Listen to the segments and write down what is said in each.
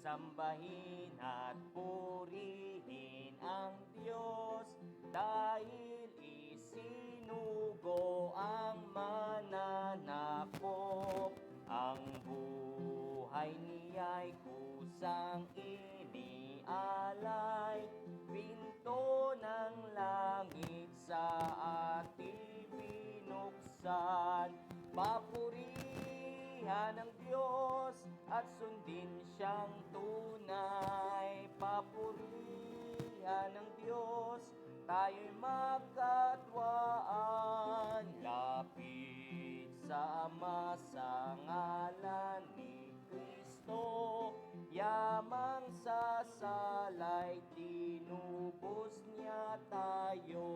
Sambahin at purihin ang Diyos dahil isinugo ang mananakop. Ang buhay niya'y kusang inialay, pinto ng langit sa ating binuksan. Papurihan ang Diyos at sundin siyang tunay. Papurihan ang Diyos, tayo'y magkatwaan. Lapit sa Ama sa ngalan ni Kristo, yamang sasalay, tinubos niya tayo.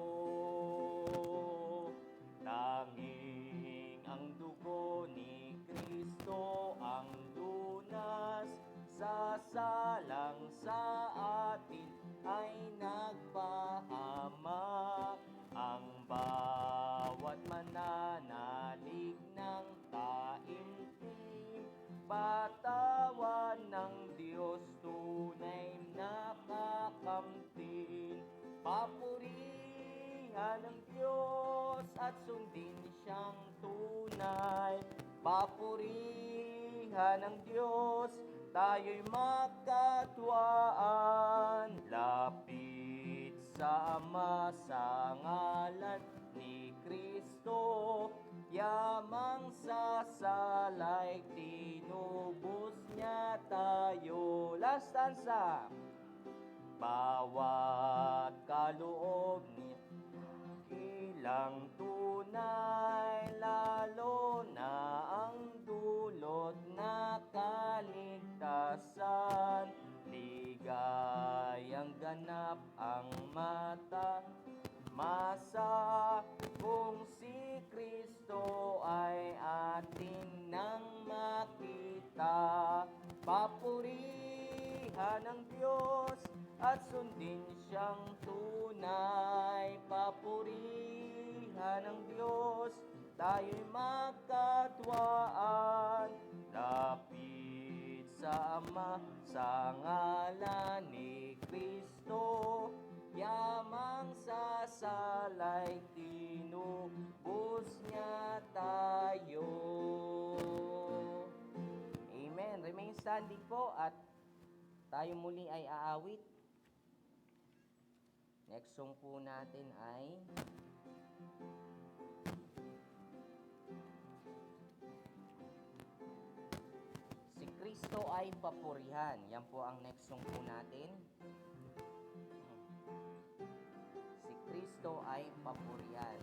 Tanging ang dugo ni Kristo ang lunas, sasalang sa atin ay nagpahamak. Ang bawat mananalig ng taimtim, patawan ng Diyos tunay nakakamtin. Papurihan ng Diyos at sundin siyang tunay. Papurihan ng Diyos, tayo'y magkatwaan. Lapit sa Ama sa ngalan ni Kristo, yamang sasalay, tinubos niya tayo. Last stanza. Bawat kaloob ni kilang tunay, lalo na ang dulot na kaligtasan. Ligayang ganap ang mata masa kung si Kristo ay ating nang makita. Papurihan ng Diyos at sundin siyang tunay. Papurihan ng Diyos, tayo'y magkatwaan. Lapit sa Ama sa ngalan ni Kristo, yamang sasalay, tinubos niya tayo. Amen. Remain standing po at tayo muli ay aawit. Next song po natin ay Si Kristo ay papurihan. Yan po ang next song po natin. Si Kristo ay papurihan.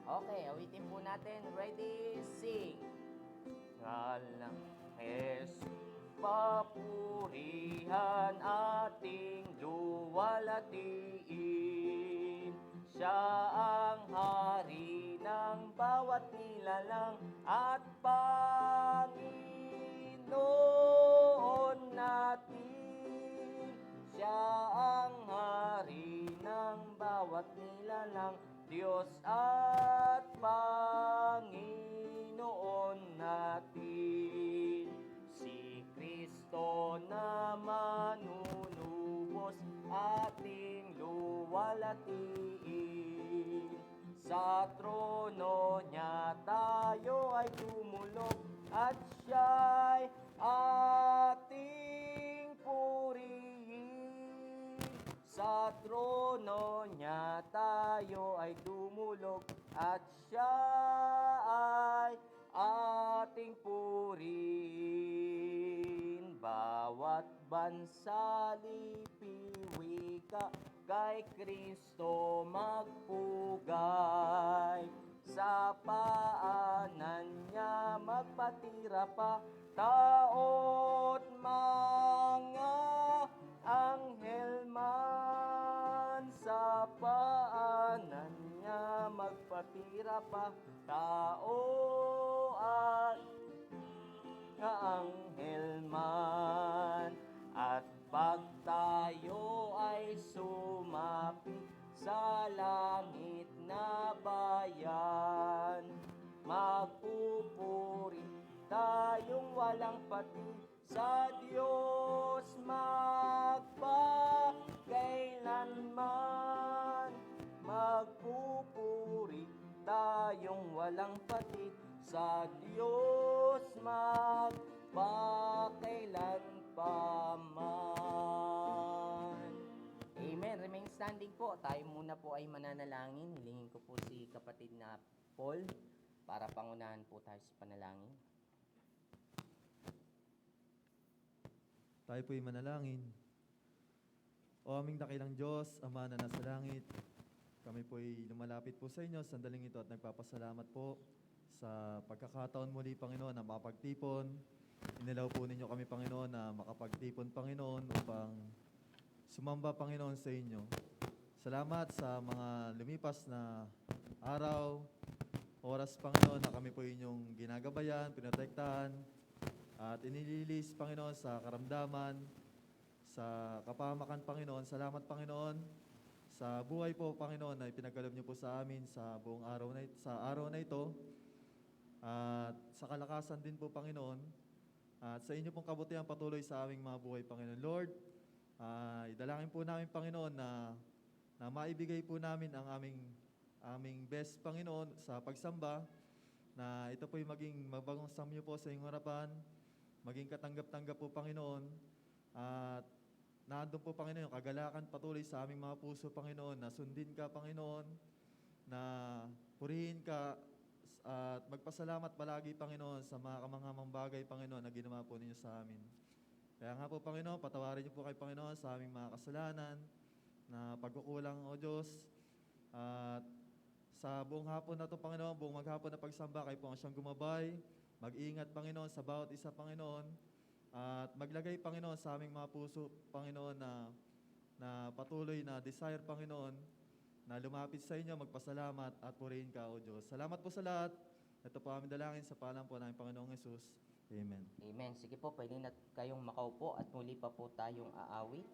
Okay, awitin po natin. Ready, sing. Ngalang Jesus, papurihan ating luwalhatiin. Siya ang hari ng bawat nilalang at Panginoon natin. Siya ang hari ng bawat nilalang, Diyos at Panginoon natin. Si Kristo na manunubos ating luwalhatiin. Sa trono niya tayo ay tumulog at siya'y ating purihin. Sa trono niya tayo ay tumulog at siya ay ating purihin. Bawat bansa lipiwi ka, kay Kristo magpugay. Sa paanan niya magpatira pa, tao't mga anghel man. Sa paanan niya magpatira pa, tao at nga anghel man. At pag tayo ay sumapit sa langit na bayan, magpupuri tayo tayong walang pati sa Diyos magpakailanman. Magpupuri tayong walang pati sa Diyos magpakailan paman. Amen. Remain standing po. Tayo muna po ay mananalangin. Hilingin ko po si kapatid na Paul para pangunahan po tayo sa panalangin. Tayo po'y manalangin. O aming dakilang Diyos, Ama na nasa langit, kami po'y lumalapit po sa inyo sandaling ito at nagpapasalamat po sa pagkakataon muli, Panginoon, na makapagtipon. Inilaw po ninyo kami, Panginoon, na makapagtipon, Panginoon, upang sumamba, Panginoon, sa inyo. Salamat sa mga lumipas na araw, oras, Panginoon, na kami po inyong ginagabayan, pinotektahan, at inililis, Panginoon, sa karamdaman, sa kapahamakan, Panginoon. Salamat, Panginoon, sa buhay po, Panginoon, na ipinagkaloob niyo po sa amin sa buong araw sa araw na ito. At sa kalakasan din po, Panginoon, at sa inyo pong kabutihan patuloy sa aming mga buhay, Panginoon. Lord, idalangin po namin, Panginoon, na maibigay po namin ang aming best, Panginoon, sa pagsamba, na ito po'y maging mabagong samyo po sa inyong harapan, maging katanggap-tanggap po, Panginoon, at nandun po, Panginoon, yung kagalakan patuloy sa aming mga puso, Panginoon, na sundin ka, Panginoon, na purihin ka, at magpasalamat palagi, Panginoon, sa mga kamanghamang bagay, Panginoon, na ginawa po ninyo sa amin. Kaya nga po, Panginoon, patawarin niyo po kay Panginoon sa aming mga kasalanan, na pagkukulang, O Diyos, at sa buong hapon na ito, Panginoon, buong maghapon na pagsamba, kayo po ang siyang gumabay. Mag-ingat, Panginoon, sa bawat isa, Panginoon. At maglagay, Panginoon, sa aming mga puso, Panginoon, na patuloy na desire, Panginoon, na lumapit sa inyo, magpasalamat at purihin ka, O Diyos. Salamat po sa lahat. Ito po aming dalangin sa pangalan po ng Panginoong Hesus. Amen. Amen. Sige po, pwede na kayong makaupo at muli pa po tayong aawit.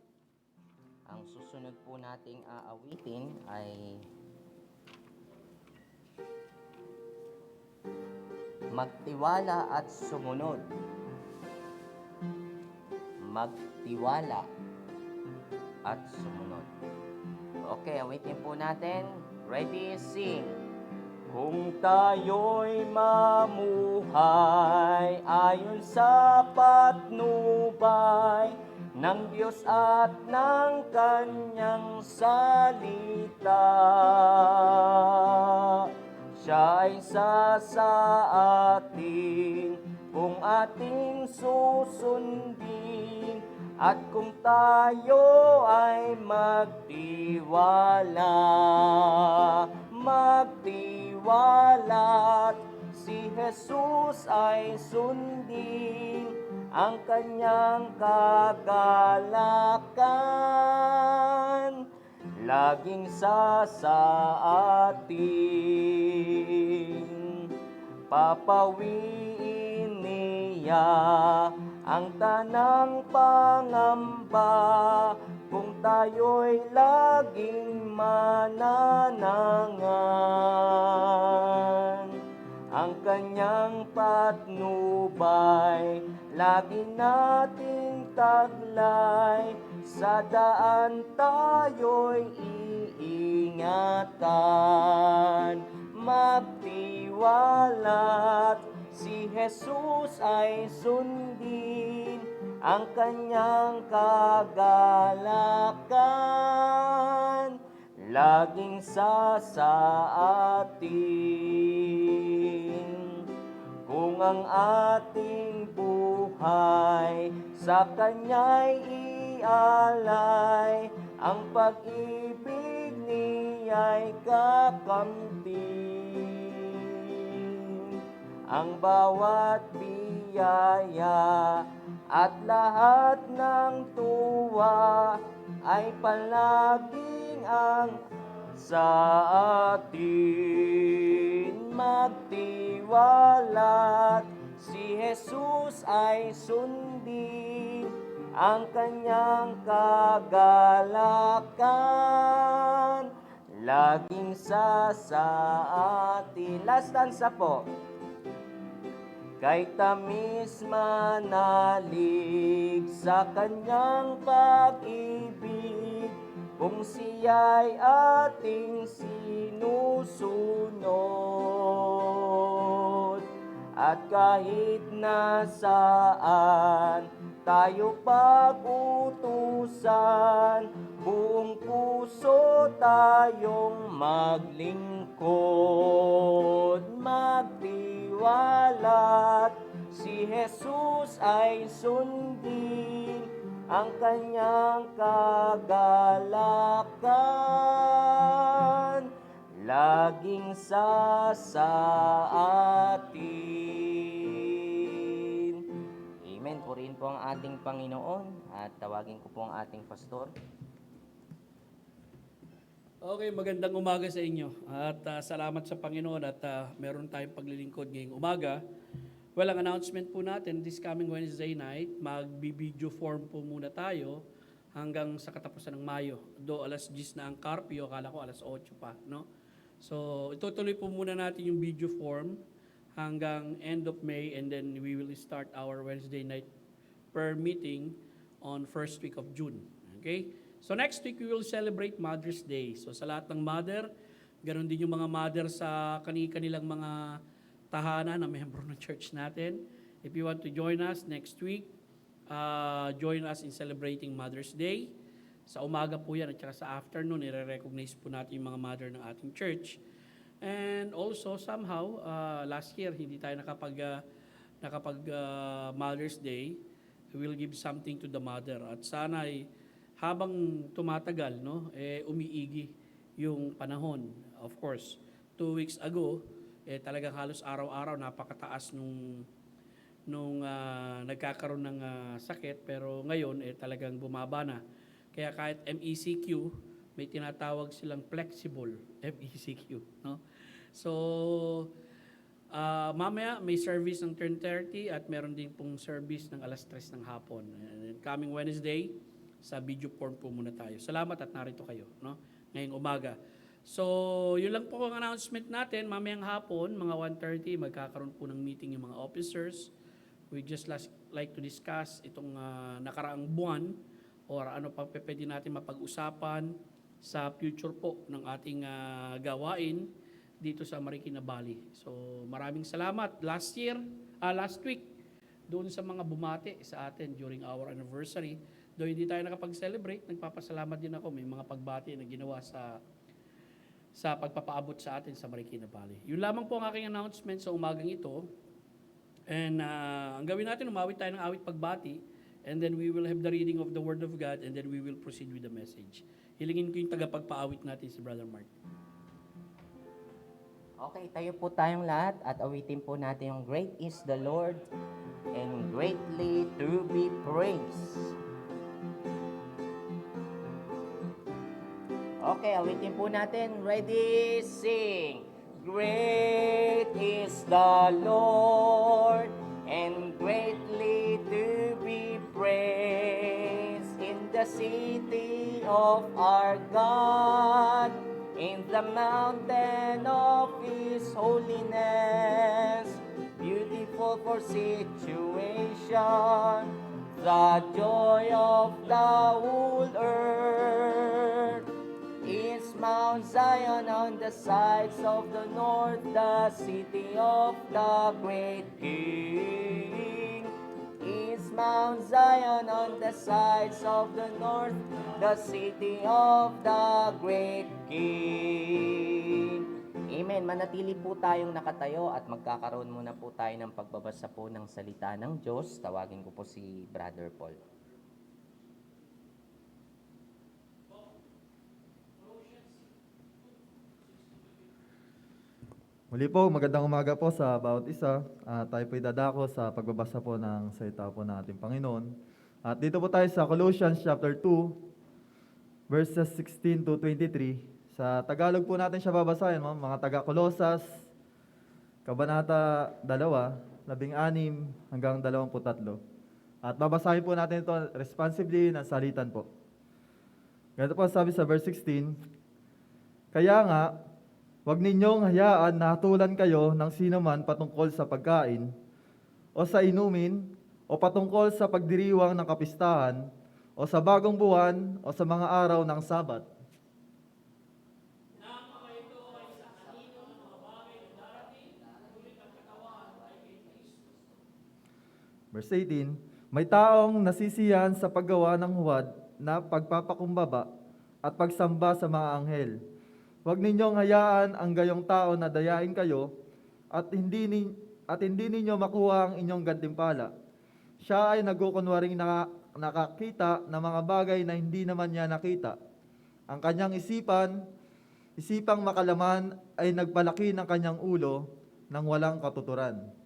Ang susunod po nating aawitin ay magtiwala at sumunod. Magtiwala at sumunod. Okay, awitin po natin. Ready, sing. Kung tayo'y mamuhay ayon sa patnubay ng Diyos at ng Kanyang salita, Siya ay isa sa atin kung ating susundin, at kung tayo ay magtiwala't si Jesus ay sundin, ang Kanyang kagalakan laging sa atin. Papawiin niya ang tanang pangamba kung tayo'y laging mananangan. Ang Kanyang patnubay lagi nating taglay, sa daan tayo'y iingatan. Magtiwala't si Jesus ay sundin, ang Kanyang kagalakan laging sa atin. Kung ang ating buhay sa Kanya'y ialay, ang pag-ibig niya'y kakamtin. Ang bawat biyaya at lahat ng tuwa ay palaging ang sa atin. Magtiwala't si Jesus ay sundin, ang Kanyang kagalakan laging sa atin. Last stanza po. kay tamis manalig sa kanyang pag-ibig, kung siya'y ating sinusunod. At kahit nasaan tayo pag-utusan, buong puso tayong maglingkod, magtiwalat, si Jesus ay sundin, ang kanyang kagalakan laging sa atin. Amen. Purihin po ang ating Panginoon at tawagin ko po ang ating pastor. Okay, magandang umaga sa inyo at salamat sa Panginoon at meron tayong paglilingkod ngayong umaga. Well, ang announcement po natin this coming Wednesday night, magbi-video form po muna tayo hanggang sa katapusan ng Mayo. Do alas 10 na ang curfew, akala ko alas 8 pa, no? So, itutuloy po muna natin yung video form hanggang end of May and then we will start our Wednesday night prayer meeting on first week of June. Okay? So next week, we will celebrate Mother's Day. So sa lahat ng mother, ganoon din yung mga mother sa kanilang mga tahanan na membro ng church natin. If you want to join us next week, join us in celebrating Mother's Day. Sa umaga po yan at saka sa afternoon, i-recognize po natin yung mga mother ng ating church. And also somehow, last year, hindi tayo nakapag Mother's Day. We will give something to the mother. At sana ay habang tumatagal, no, umiigi yung panahon. Of course, 2 weeks ago, talagang halos araw-araw napakataas nung nagkakaroon ng sakit, pero ngayon talagang bumaba na. Kaya kahit MECQ, may tinatawag silang flexible MECQ, no? So mamaya may service ng 10:30 at meron din pong service ng alas 3 ng hapon. And coming Wednesday, sa video form po muna tayo. Salamat at narito kayo, no? Ngayong umaga. So, yun lang po ang announcement natin. Mamayang hapon, mga 1:30, magkakaroon po ng meeting yung mga officers. We just like to discuss itong nakaraang buwan or ano pa pwede natin mapag-usapan sa future po ng ating gawain dito sa Marikina Valley. So, maraming salamat. Last week, doon sa mga bumati sa atin during our anniversary, though hindi tayo nakapag-celebrate, nagpapasalamat din ako. May mga pagbati na ginawa sa pagpapaabot sa atin sa Marikina Valley. Yun lamang po ang aking announcement sa umagang ito. And ang gawin natin, umawit tayo ng awit pagbati, and then we will have the reading of the Word of God, and then we will proceed with the message. Hilingin ko yung tagapagpaawit natin si Brother Mark. Okay, tayo po tayong lahat at awitin po natin yung Great is the Lord and greatly to be praised. Okay, awitin po natin. Ready, sing. Great is the Lord and greatly to be praised in the city of our God, in the mountain of His holiness, beautiful for situation, the joy of the whole earth is Mount Zion on the sides of the north, the city of the great King. Is Mount Zion on the sides of the north, the city of the great King. Amen. Manatili po tayong nakatayo at magkakaroon muna po tayo ng pagbabasa po ng salita ng Diyos. Tawagin ko po si Brother Paul. Muli po, magandang umaga po sa bawat isa. Tayo po'y dadako sa pagbabasa po ng salita po ng ating Panginoon. At dito po tayo sa Colossians chapter 2, verses 16 to 23. Sa Tagalog po natin siya babasahin, mga taga-Kolosas, Kabanata 2, 16 hanggang 23. At babasahin po natin ito responsibly ng salitan po. Ganito po sabi sa verse 16, kaya nga, huwag ninyong hayaan na hatulan kayo ng sino man patungkol sa pagkain o sa inumin, o patungkol sa pagdiriwang ng kapistahan, o sa bagong buwan, o sa mga araw ng Sabat. Verse 18, may taong nasisiyan sa paggawa ng huwad na pagpapakumbaba at pagsamba sa mga anghel. Huwag ninyong hayaan ang gayong tao na dayain kayo at hindi ninyo makuha ang inyong gantimpala. Siya ay nagkukunwaring nakakita ng mga bagay na hindi naman niya nakita. Ang kanyang isipang makalaman ay nagpalaki ng kanyang ulo ng walang katuturan.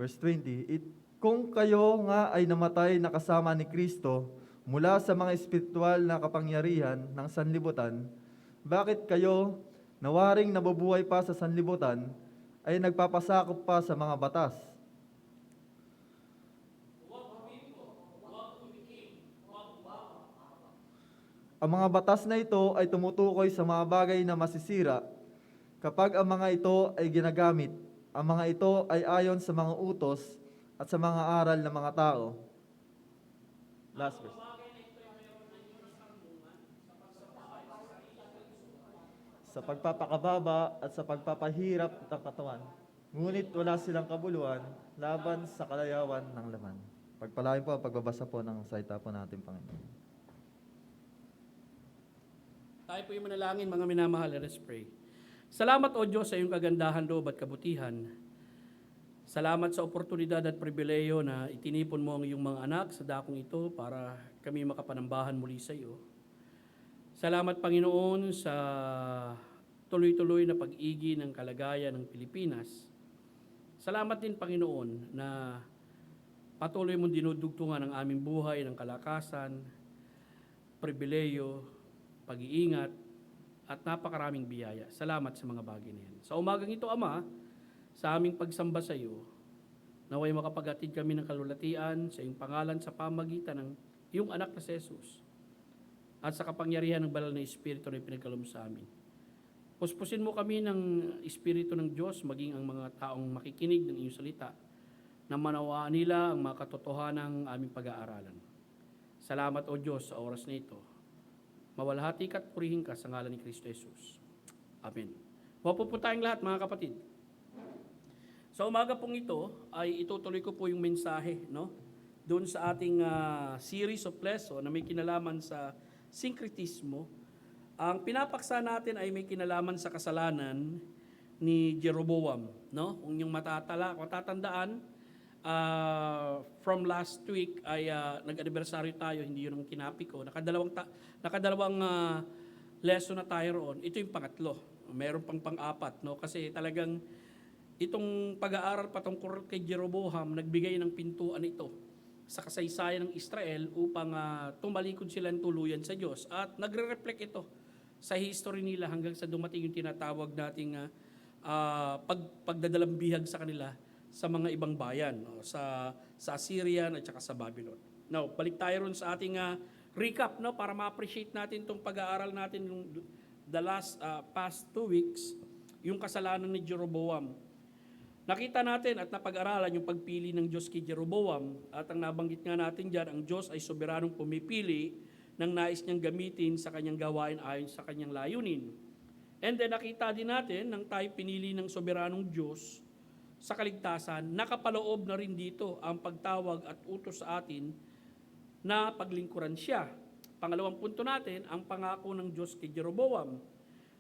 Verse 20, kung kayo nga ay namatay na kasama ni Kristo mula sa mga espiritual na kapangyarihan ng sanlibutan, bakit kayo, nawaring nabubuhay pa sa sanlibutan, ay nagpapasakop pa sa mga batas? Ang mga batas na ito ay tumutukoy sa mga bagay na masisira kapag ang mga ito ay ginagamit. Ang mga ito ay ayon sa mga utos at sa mga aral ng mga tao. Last verse. Sa pagpapakababa at sa pagpapahirap ng katawan, ngunit wala silang kabuluhan laban sa kalayawan ng laman. Pagpalain po ang pagbabasa po ng salita po natin, Panginoon. Tayo po yung manalangin, mga minamahal, let us pray. Salamat, O Diyos, sa iyong kagandahan, loob at kabutihan. Salamat sa oportunidad at pribileyo na itinipon mo ang iyong mga anak sa dakong ito para kami makapanambahan muli sa iyo. Salamat, Panginoon, sa tuloy-tuloy na pag-igi ng kalagayan ng Pilipinas. Salamat din, Panginoon, na patuloy mong dinudugtungan ang aming buhay ng kalakasan, pribileyo, pag-iingat, at napakaraming biyaya. Salamat sa mga bagay na yan. Sa umagang ito, Ama, sa aming pagsamba sa iyo, naway makapaghatid kami ng kalulatian sa iyong pangalan sa pamagitan ng iyong anak na si Jesus at sa kapangyarihan ng banal na Espiritu na ipinagkaloob sa amin. Puspusin mo kami ng Espiritu ng Diyos, maging ang mga taong makikinig ng iyong salita, na manawaan nila ang mga katotohanan ng aming pag-aaralan. Salamat, O Diyos, sa oras na ito. Mawalhati ka at purihin ka sa ngalan ni Kristo Jesus. Amen. Mapo po tayong lahat, mga kapatid. Sa umaga pong ito, ay itutuloy ko po yung mensahe, no? Doon sa ating series of lesson na may kinalaman sa syncretismo. Ang pinapaksa natin ay may kinalaman sa kasalanan ni Jeroboam, no? Kung yung matatandaan, from last week ay nag-anibersaryo tayo, hindi yun ang kinapi ko. Nakadalawang lesson na tayo roon. Ito yung pangatlo. Meron pang pang-apat, no? Kasi talagang itong pag-aaral patungkol kay Jeroboam, nagbigay ng pintuan ito sa kasaysayan ng Israel upang tumalikod sila ng tuluyan sa Diyos. At nagre-reflect ito sa history nila hanggang sa dumating yung tinatawag nating pagdadalang bihag sa kanila sa mga ibang bayan, no? sa Assyrian at saka sa Babylon. Now, balik tayo ron sa ating recap, no? Para ma-appreciate natin itong pag-aaral natin yung past 2 weeks, yung kasalanan ni Jeroboam. Nakita natin at napag-aralan yung pagpili ng Diyos kay Jeroboam, at ang nabanggit nga natin dyan, ang Diyos ay soberanong pumipili ng nais niyang gamitin sa kanyang gawain ayon sa kanyang layunin. And then nakita din natin nang tayo pinili ng soberanong Diyos sa kaligtasan, nakapaloob na rin dito ang pagtawag at utos sa atin na paglingkuran siya. Pangalawang punto natin, ang pangako ng Diyos kay Jeroboam.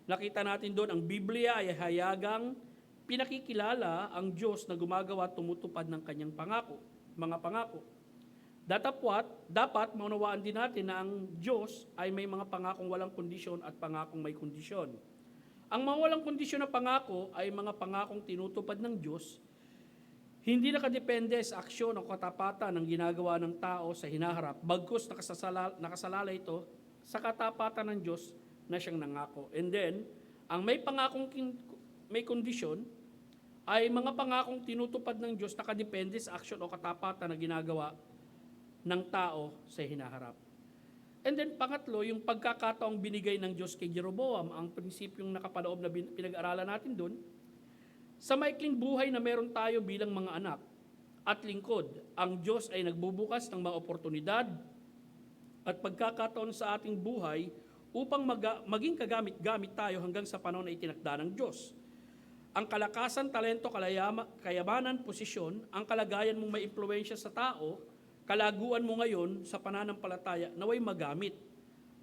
Nakita natin doon, ang Biblia ay hayagang pinakikilala ang Diyos na gumagawa at tumutupad ng kanyang mga pangako. Dapat maunawaan din natin na ang Diyos ay may mga pangakong walang kondisyon at pangakong may kondisyon. Ang mga walang kondisyon na pangako ay mga pangakong tinutupad ng Diyos, hindi nakadepende sa aksyon o katapatan ng ginagawa ng tao sa hinaharap, bagkus nakasalala ito sa katapatan ng Diyos na siyang nangako. And then, ang may pangakong may kondisyon ay mga pangakong tinutupad ng Diyos na nakadepende sa aksyon o katapatan na ginagawa ng tao sa hinaharap. And then pangatlo, yung pagkakataong binigay ng Diyos kay Jeroboam, ang prinsipyong nakapaloob na pinag-aralan natin dun, sa maikling buhay na meron tayo bilang mga anak at lingkod, ang Diyos ay nagbubukas ng mga oportunidad at pagkakataon sa ating buhay upang maging kagamit-gamit tayo hanggang sa panahon na itinakda ng Diyos. Ang kalakasan, talento, kayamanan, posisyon, ang kalagayan mong may impluwensya sa tao, kalaguan mo ngayon sa pananampalataya naway magamit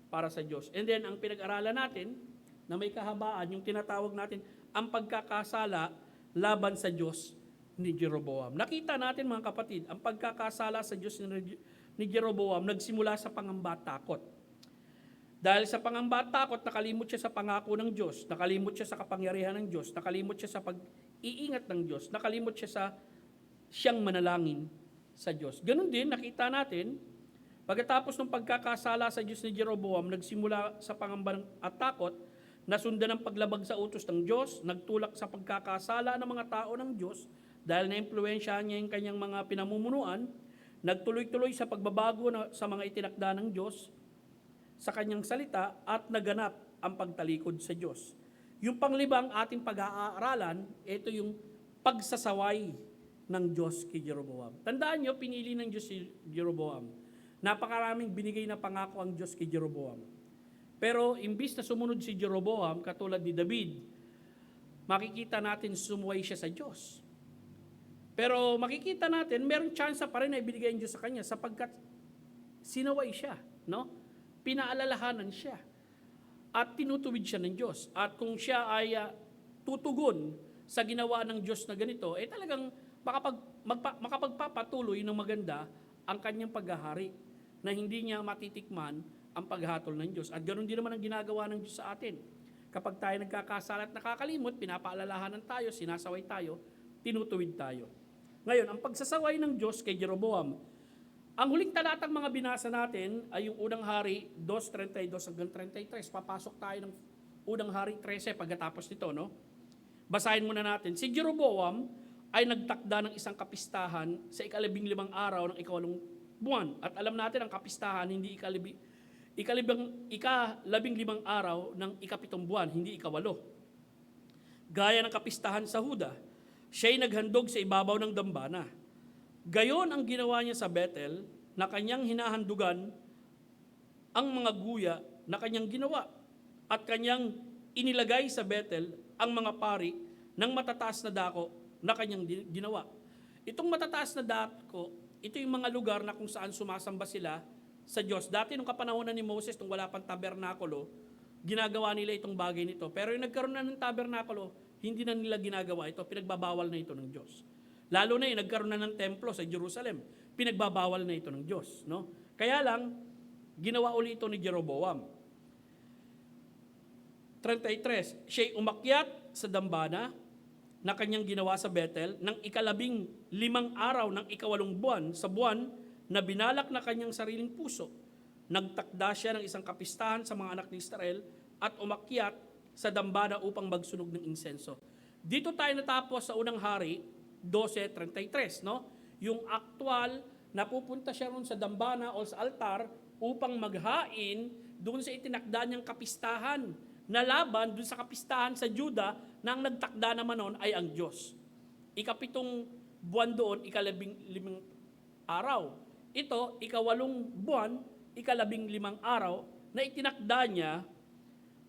para sa Diyos. And then, ang pinag-aralan natin na may kahabaan, yung tinatawag natin, ang pagkakasala laban sa Diyos ni Jeroboam. Nakita natin mga kapatid, ang pagkakasala sa Diyos ni Jeroboam nagsimula sa pangamba at takot. Dahil sa pangamba at takot, nakalimot siya sa pangako ng Diyos, nakalimot siya sa kapangyarihan ng Diyos, nakalimot siya sa pag-iingat ng Diyos, nakalimot siya sa siyang manalangin sa Diyos. Ganon din, nakita natin, pagkatapos ng pagkakasala sa Diyos ni Jeroboam, nagsimula sa pangamba at takot, nasundan ng paglabag sa utos ng Diyos, nagtulak sa pagkakasala ng mga tao ng Diyos, dahil na-impluwensyahan niya yung kanyang mga pinamumunuan, nagtuloy-tuloy sa pagbabago sa mga itinakda ng Diyos, sa kanyang salita, at naganap ang pagtalikod sa Diyos. Yung panglibang ating pag-aaralan, ito yung pagsasaway ng Diyos kay Jeroboam. Tandaan nyo, pinili ng Diyos si Jeroboam. Napakaraming binigay na pangako ang Diyos kay Jeroboam. Pero imbis na sumunod si Jeroboam, katulad ni David, makikita natin sumuway siya sa Diyos. Pero makikita natin, merong chance pa rin na ibigay ang Diyos sa kanya sapagkat sinaway siya, no? Pinaalalahanan siya. At tinutuwid siya ng Diyos. At kung siya ay tutugon sa ginawa ng Diyos na ganito, talagang makapagpapatuloy ng maganda ang kanyang paghahari na hindi niya matitikman ang paghatol ng Diyos. At ganoon din naman ang ginagawa ng Diyos sa atin. Kapag tayo nagkakasala at nakakalimot, pinapaalalahanan tayo, sinasaway tayo, tinutuwid tayo. Ngayon, ang pagsasaway ng Diyos kay Jeroboam, ang huling talatang mga binasa natin ay yung unang hari 2:32 hanggang 33. Papasok tayo ng unang hari 13 pagkatapos nito, no? Basahin muna natin. Si Jeroboam ay nagtakda ng isang kapistahan sa 15 araw ng 8 buwan. At alam natin ang kapistahan hindi 15 araw ng 7 buwan, hindi 8. Gaya ng kapistahan sa Huda, siya'y naghandog sa ibabaw ng dambana. Gayon ang ginawa niya sa Bethel, na kanyang hinahandugan ang mga guya na kanyang ginawa. At kanyang inilagay sa Bethel ang mga pari ng matataas na dako na kanyang ginawa. Itong matataas na dako, ito yung mga lugar na kung saan sumasamba sila sa Diyos. Dati nung kapanahonan ni Moses, nung wala pang tabernakulo, ginagawa nila itong bagay nito. Pero yung nagkaroon na ng tabernakulo, hindi na nila ginagawa ito, pinagbabawal na ito ng Diyos. Lalo na yung nagkaroon na ng templo sa Jerusalem, pinagbabawal na ito ng Diyos. No? Kaya lang, ginawa uli ito ni Jeroboam. 33, siya'y umakyat sa dambana na kanyang ginawa sa Bethel ng 15 araw ng 8 buwan sa buwan na binalak na kanyang sariling puso. Nagtakda siya ng isang kapistahan sa mga anak ni Israel at umakyat sa dambana upang magsunog ng insenso. Dito tayo natapos sa unang hari, 12:33, no? Yung actual na pupunta siya ron sa dambana o sa altar upang maghain doon sa itinakda niyang kapistahan na laban doon sa kapistahan sa Juda na ang nagtakda naman noon ay ang Diyos. 7 buwan doon, 15 araw. Ito, 8 buwan, 15 araw na itinakda niya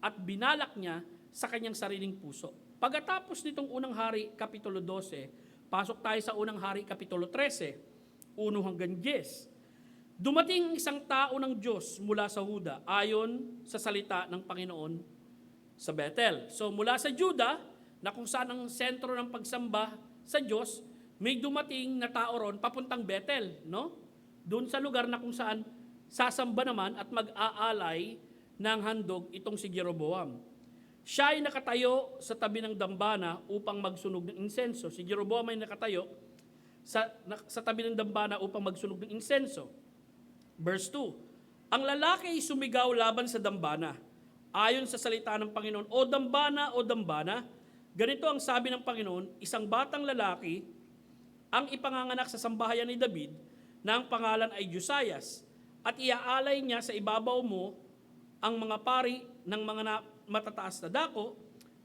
at binalak niya sa kanyang sariling puso. Pagkatapos nitong unang hari, Kapitulo 12, pasok tayo sa unang hari, Kapitulo 13, 1 hanggang 10. Dumating isang tao ng Diyos mula sa Huda, ayon sa salita ng Panginoon sa Bethel. So mula sa Juda, na kung saan ang sentro ng pagsamba sa Diyos, may dumating na tao ron papuntang Bethel, no? Doon sa lugar na kung saan sasamba naman at mag-aalay ng handog itong si Jeroboam. Siya ay nakatayo sa tabi ng dambana upang magsunog ng insenso. Si Jeroboam ay nakatayo sa tabi ng dambana upang magsunog ng insenso. Verse 2, ang lalaki ay sumigaw laban sa dambana. Ayon sa salita ng Panginoon, o dambana, Ganito ang sabi ng Panginoon, isang batang lalaki ang ipanganganak sa sambahayan ni David na ang pangalan ay Josias, at iaalay niya sa ibabaw mo ang mga pari ng mga matataas na dako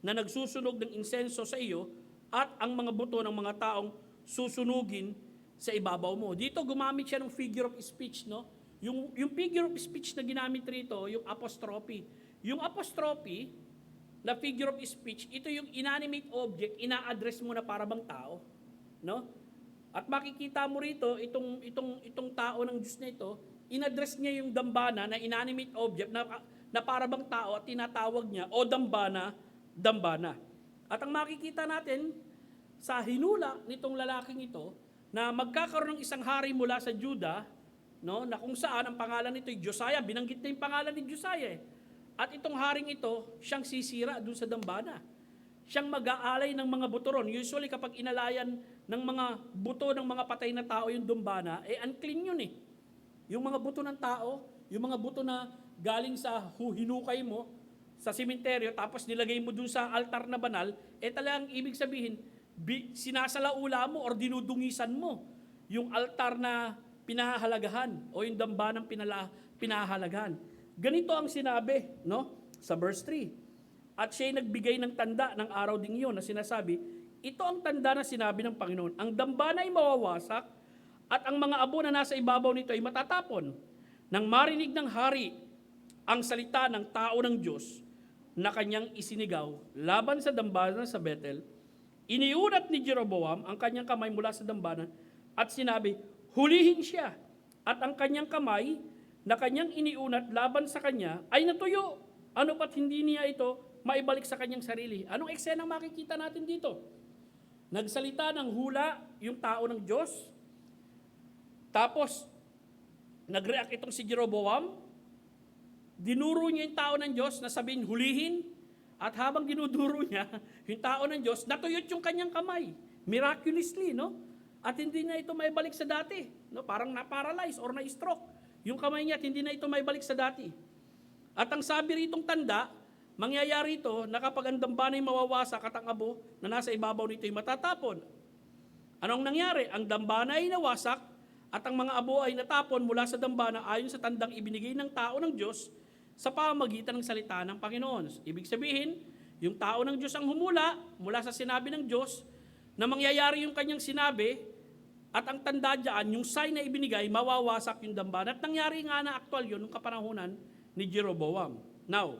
na nagsusunog ng insenso sa iyo at ang mga buto ng mga taong susunugin sa ibabaw mo. Dito gumamit siya ng figure of speech, no? Yung figure of speech na ginamit rito, yung apostrophe. Yung apostrophe na figure of speech, ito yung inanimate object, ina-address mo na para bang tao, no? At makikita mo rito itong tao ng Diyos na ito, in-address niya yung dambana na inanimate object na para bang tao at tinatawag niya o dambana. At ang makikita natin sa hinula nitong lalaking ito na magkakaroon ng isang hari mula sa Juda, no, na kung saan ang pangalan nito ay Josiah, binanggit na yung pangalan ni Josiah. At itong haring ito, siyang sisira dun sa dambana. Siyang mag-aalay ng mga buto ron. Usually kapag inalayan ng mga buto ng mga patay na tao yung dambana, unclean yun eh. Yung mga buto ng tao, yung mga buto na galing sa hinukay mo sa sementeryo, tapos nilagay mo dun sa altar na banal, talagang ibig sabihin, sinasalaula mo or dinudungisan mo yung altar na pinahahalagahan o yung dambanang pinahahalagahan. Ganito ang sinabi, no, sa verse 3. At siya'y nagbigay ng tanda ng araw ding iyon na sinasabi, ito ang tanda na sinabi ng Panginoon, ang dambana ay mawawasak at ang mga abo na nasa ibabaw nito ay matatapon. Nang marinig ng hari ang salita ng tao ng Diyos na kanyang isinigaw laban sa dambana sa Bethel, iniunat ni Jeroboam ang kanyang kamay mula sa dambana at sinabi, hulihin siya. At ang kanyang kamay na kanyang iniunat laban sa kanya ay natuyo. Ano pat hindi niya ito maibalik sa kanyang sarili? Anong eksenang makikita natin dito? Nagsalita ng hula yung tao ng Diyos. Tapos, nag-react itong si Jeroboam. Dinuro niya yung tao ng Diyos na sabihin hulihin. At habang dinuduro niya, yung tao ng Diyos, natuyot yung kanyang kamay. Miraculously, no? At hindi na ito maibalik sa dati. No? Parang na-paralyze or na-stroke. Yung kamay niya at hindi na ito maibalik sa dati. At ang sabi ritong tanda, mangyayari ito na kapag ang dambana ay mawawasak at ang abo na nasa ibabaw nito ay matatapon. Anong nangyari? Ang dambana ay nawasak at ang mga abo ay natapon mula sa dambana ayon sa tandang ibinigay ng tao ng Diyos sa pamamagitan ng salita ng Panginoon. Ibig sabihin, yung tao ng Diyos ang humula mula sa sinabi ng Diyos na mangyayari yung kanyang sinabi at ang tanda dyan, yung sign na ibinigay, mawawasak yung dambana. At nangyari nga na aktual yun nung kapanahunan ni Jeroboam. Now,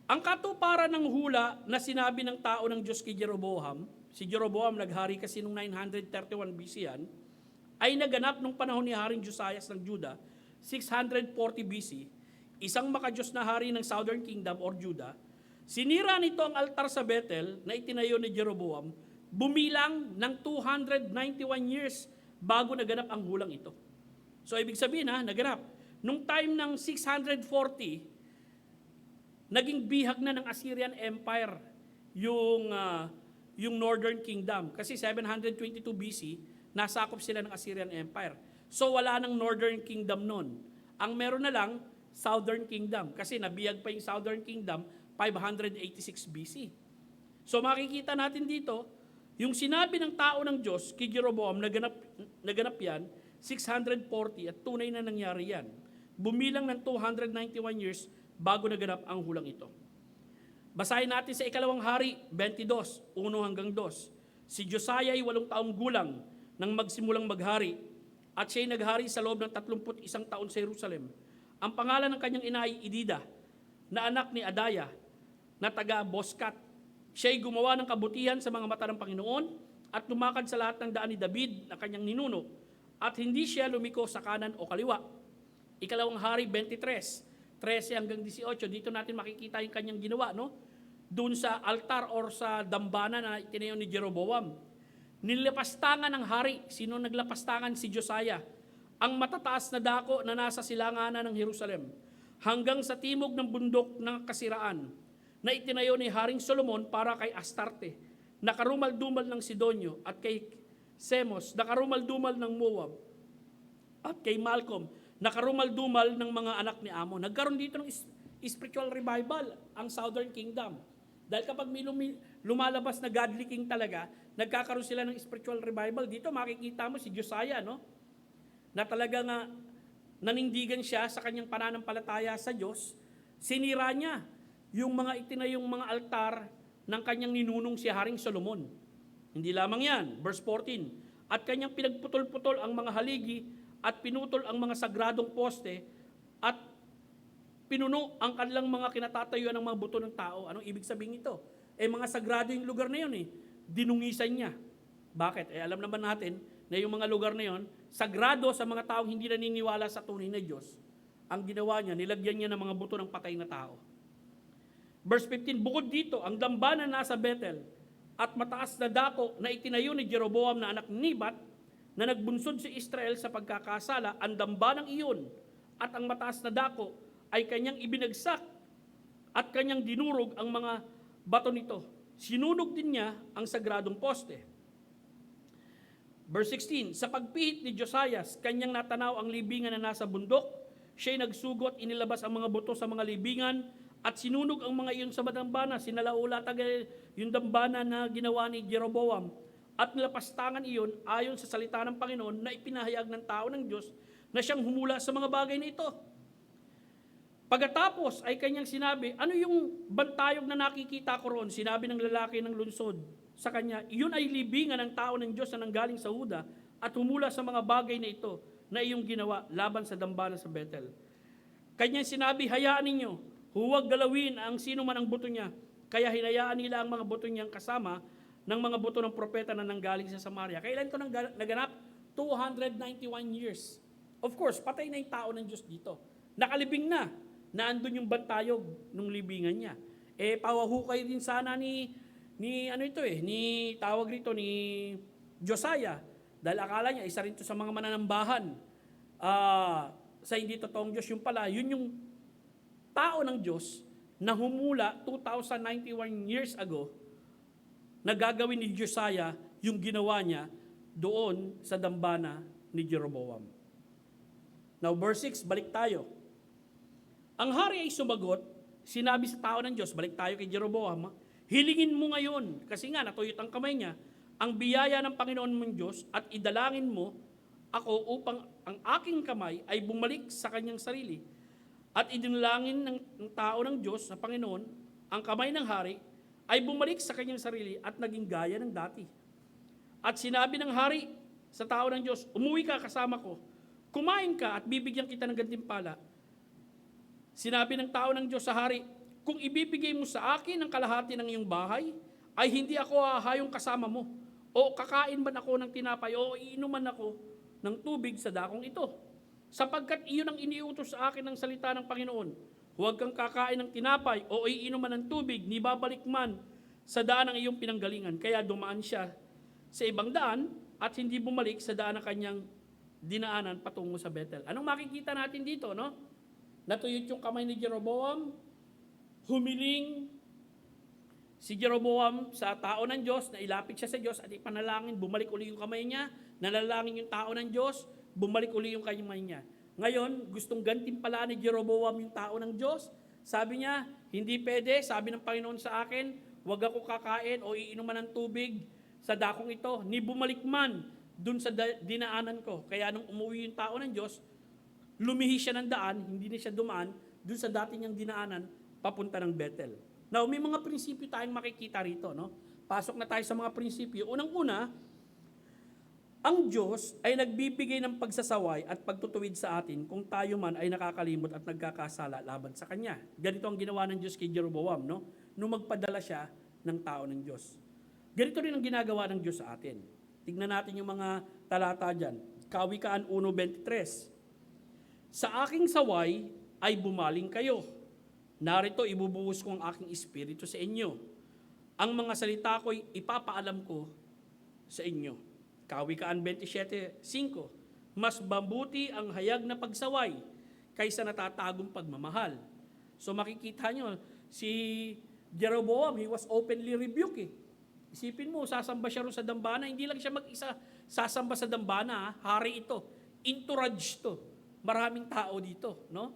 ang katuparan ng hula na sinabi ng tao ng Diyos kay Jeroboam, si Jeroboam naghari kasi noong 931 BC yan, ay naganap nung panahon ni Haring Josias ng Juda, 640 BC, isang makadiyos na hari ng Southern Kingdom or Juda. Sinira nito ang altar sa Bethel na itinayo ni Jeroboam, bumilang ng 291 years bago naganap ang hulang ito. So ibig sabihin naganap. Nung time ng 640, naging bihag na ng Assyrian Empire yung Northern Kingdom. Kasi 722 BC, nasakop sila ng Assyrian Empire. So wala nang Northern Kingdom nun. Ang meron na lang, Southern Kingdom. Kasi nabihag pa yung Southern Kingdom, 586 BC. So makikita natin dito, yung sinabi ng tao ng Diyos kay Jeroboam, naganap yan, 640 at tunay na nangyari yan. Bumilang ng 291 years bago naganap ang hulang ito. Basahin natin sa ikalawang hari, 22, 1 hanggang 2. Si Josiah ay 8 taong gulang nang magsimulang maghari at siya'y naghari sa loob ng 31 taon sa Jerusalem. Ang pangalan ng kanyang ina ay Idida, na anak ni Adaya, na taga Boskat. Siya'y gumawa ng kabutihan sa mga mata ng Panginoon at lumakad sa lahat ng daan ni David na kanyang ninuno at hindi siya lumiko sa kanan o kaliwa. Ikalawang hari, 23, 13 hanggang 18, dito natin makikita yung kanyang ginawa, no? Doon sa altar or sa dambana na itinayo ni Jeroboam. Nilapastangan ng hari. Sino naglapastangan? Si Josiah. Ang matataas na dako na nasa silanganan ng Jerusalem hanggang sa timog ng bundok ng kasiraan na itinayo ni Haring Solomon para kay Astarte, nakarumal-dumal ng Sidonyo at kay Semos, nakarumal-dumal ng Moab at kay Malcolm, nakarumal-dumal ng mga anak ni Amon. Nagkaroon dito ng spiritual revival ang Southern Kingdom. Dahil kapag may lumalabas na godly king talaga, nagkakaroon sila ng spiritual revival. Dito makikita mo si Josiah, no? Na talaga nga nanindigan siya sa kanyang pananampalataya sa Diyos. Sinira niya yung mga itinayong mga altar ng kanyang ninunong si Haring Solomon. Hindi lamang yan, verse 14, at kanyang pinagputol-putol ang mga haligi at pinutol ang mga sagradong poste at pinuno ang kanilang mga kinatatayuan ng mga buto ng tao. Anong ibig sabihin ito? Mga sagrado yung lugar na yun dinungisan niya. Bakit? Alam naman natin na yung mga lugar na yun, sagrado sa mga taong hindi naniniwala sa tunay na Diyos. Ang ginawa niya, nilagyan niya ng mga buto ng patay na tao. Verse 15, bukod dito, ang dambana nasa Bethel at mataas na dako na itinayo ni Jeroboam na anak ni Nebat na nagbunsod si Israel sa pagkakasala, ang dambanang iyon at ang mataas na dako ay kanyang ibinagsak at kanyang dinurog ang mga bato nito. Sinunog din niya ang sagradong poste. Verse 16, sa pagpihit ni Josiah, kanyang natanaw ang libingan na nasa bundok, siya'y nagsugot, inilabas ang mga buto sa mga libingan, at sinunog ang mga iyon sa dambana. Sinalaula tagay yung dambana na ginawa ni Jeroboam, at nilapastangan iyon ayon sa salita ng Panginoon na ipinahayag ng tao ng Diyos na siyang humula sa mga bagay na ito. Pagkatapos ay kanyang sinabi, ano yung bantayog na nakikita ko roon? Sinabi ng lalaki ng lunsod sa kanya, iyon ay libingan ng tao ng Diyos na nanggaling sa Huda at humula sa mga bagay na ito na iyong ginawa laban sa dambana sa Bethel. Kanyang sinabi, hayaan ninyo, huwag galawin ang sino man ang buto niya. Kaya hinayaan nila ang mga buto niyang kasama ng mga buto ng propeta na nanggaling sa Samaria. Kailan ito naganap? 291 years. Of course, patay na yung tao ng Diyos dito. Nakalibing na andun yung bantayog ng libingan niya. Pawahukay din sana ni Josiah. Dahil akala niya, isa rin to sa mga mananambahan. Sa hindi totoong Diyos yung pala, yun yung tao ng Diyos na humula 2091 years ago na gagawin ni Josiah yung ginawa niya doon sa dambana ni Jeroboam. Now verse 6, balik tayo. Ang hari ay sumagot, sinabi sa tao ng Diyos, balik tayo kay Jeroboam, hilingin mo ngayon, kasi nga natuyot ang kamay niya, ang biyaya ng Panginoon mong Diyos at idalangin mo ako upang ang aking kamay ay bumalik sa kanyang sarili. At idinalangin ng tao ng Diyos sa Panginoon, ang kamay ng hari ay bumalik sa kanyang sarili at naging gaya ng dati. At sinabi ng hari sa tao ng Diyos, umuwi ka kasama ko, kumain ka at bibigyan kita ng gantimpala. Sinabi ng tao ng Diyos sa hari, kung ibibigay mo sa akin ang kalahati ng iyong bahay, ay hindi ako hahayong kasama mo. O kakain man ako ng tinapay, o iinuman ako ng tubig sa dakong ito. Sapagkat iyon ang iniutos sa akin ng salita ng Panginoon. Huwag kang kakain ng tinapay o iinuman ng tubig, ni babalik man sa daan ng iyong pinanggalingan. Kaya dumaan siya sa ibang daan at hindi bumalik sa daan ng kanyang dinaanan patungo sa Bethel. Anong makikita natin dito, no? Natuyot yung kamay ni Jeroboam, humiling si Jeroboam sa tao ng Diyos, na ilapit siya sa Diyos at ipanalangin, bumalik uli yung kamay niya, nalalangin yung tao ng Diyos, bumalik uli yung kamay niya. Ngayon, gustong gantimpalaan ni Jeroboam yung tao ng Diyos. Sabi niya, hindi pwede, sabi ng Panginoon sa akin, huwag ako kakain o iinuman ng tubig sa dakong ito, ni bumalik man dun sa dinaanan ko. Kaya nung umuwi yung tao ng Diyos, lumihi siya ng daan, hindi na siya dumaan dun sa dati niyang dinaanan, papunta ng Bethel. Now, may mga prinsipyo tayong makikita rito, no? Pasok na tayo sa mga prinsipyo. Unang-una, ang Diyos ay nagbibigay ng pagsasaway at pagtutuwid sa atin kung tayo man ay nakakalimot at nagkakasala laban sa Kanya. Ganito ang ginawa ng Diyos kay Jeroboam, no? Nung magpadala siya ng tao ng Diyos. Ganito rin ang ginagawa ng Diyos sa atin. Tignan natin yung mga talata dyan. Kawikaan 1:23. Sa aking saway ay bumaling kayo. Narito ibubuhos ko ang aking espiritu sa inyo. Ang mga salita ko'y ipapaalam ko sa inyo. Kawikaan 27:5. Mas mabuti ang hayag na pagsaway kaysa natatagong pagmamahal. So makikita nyo, si Jeroboam, he was openly rebuked. Isipin mo, sasamba siya rin sa dambana. Hindi lang siya mag-isa sasamba sa dambana. Hari ito. Entourage to. Maraming tao dito. No?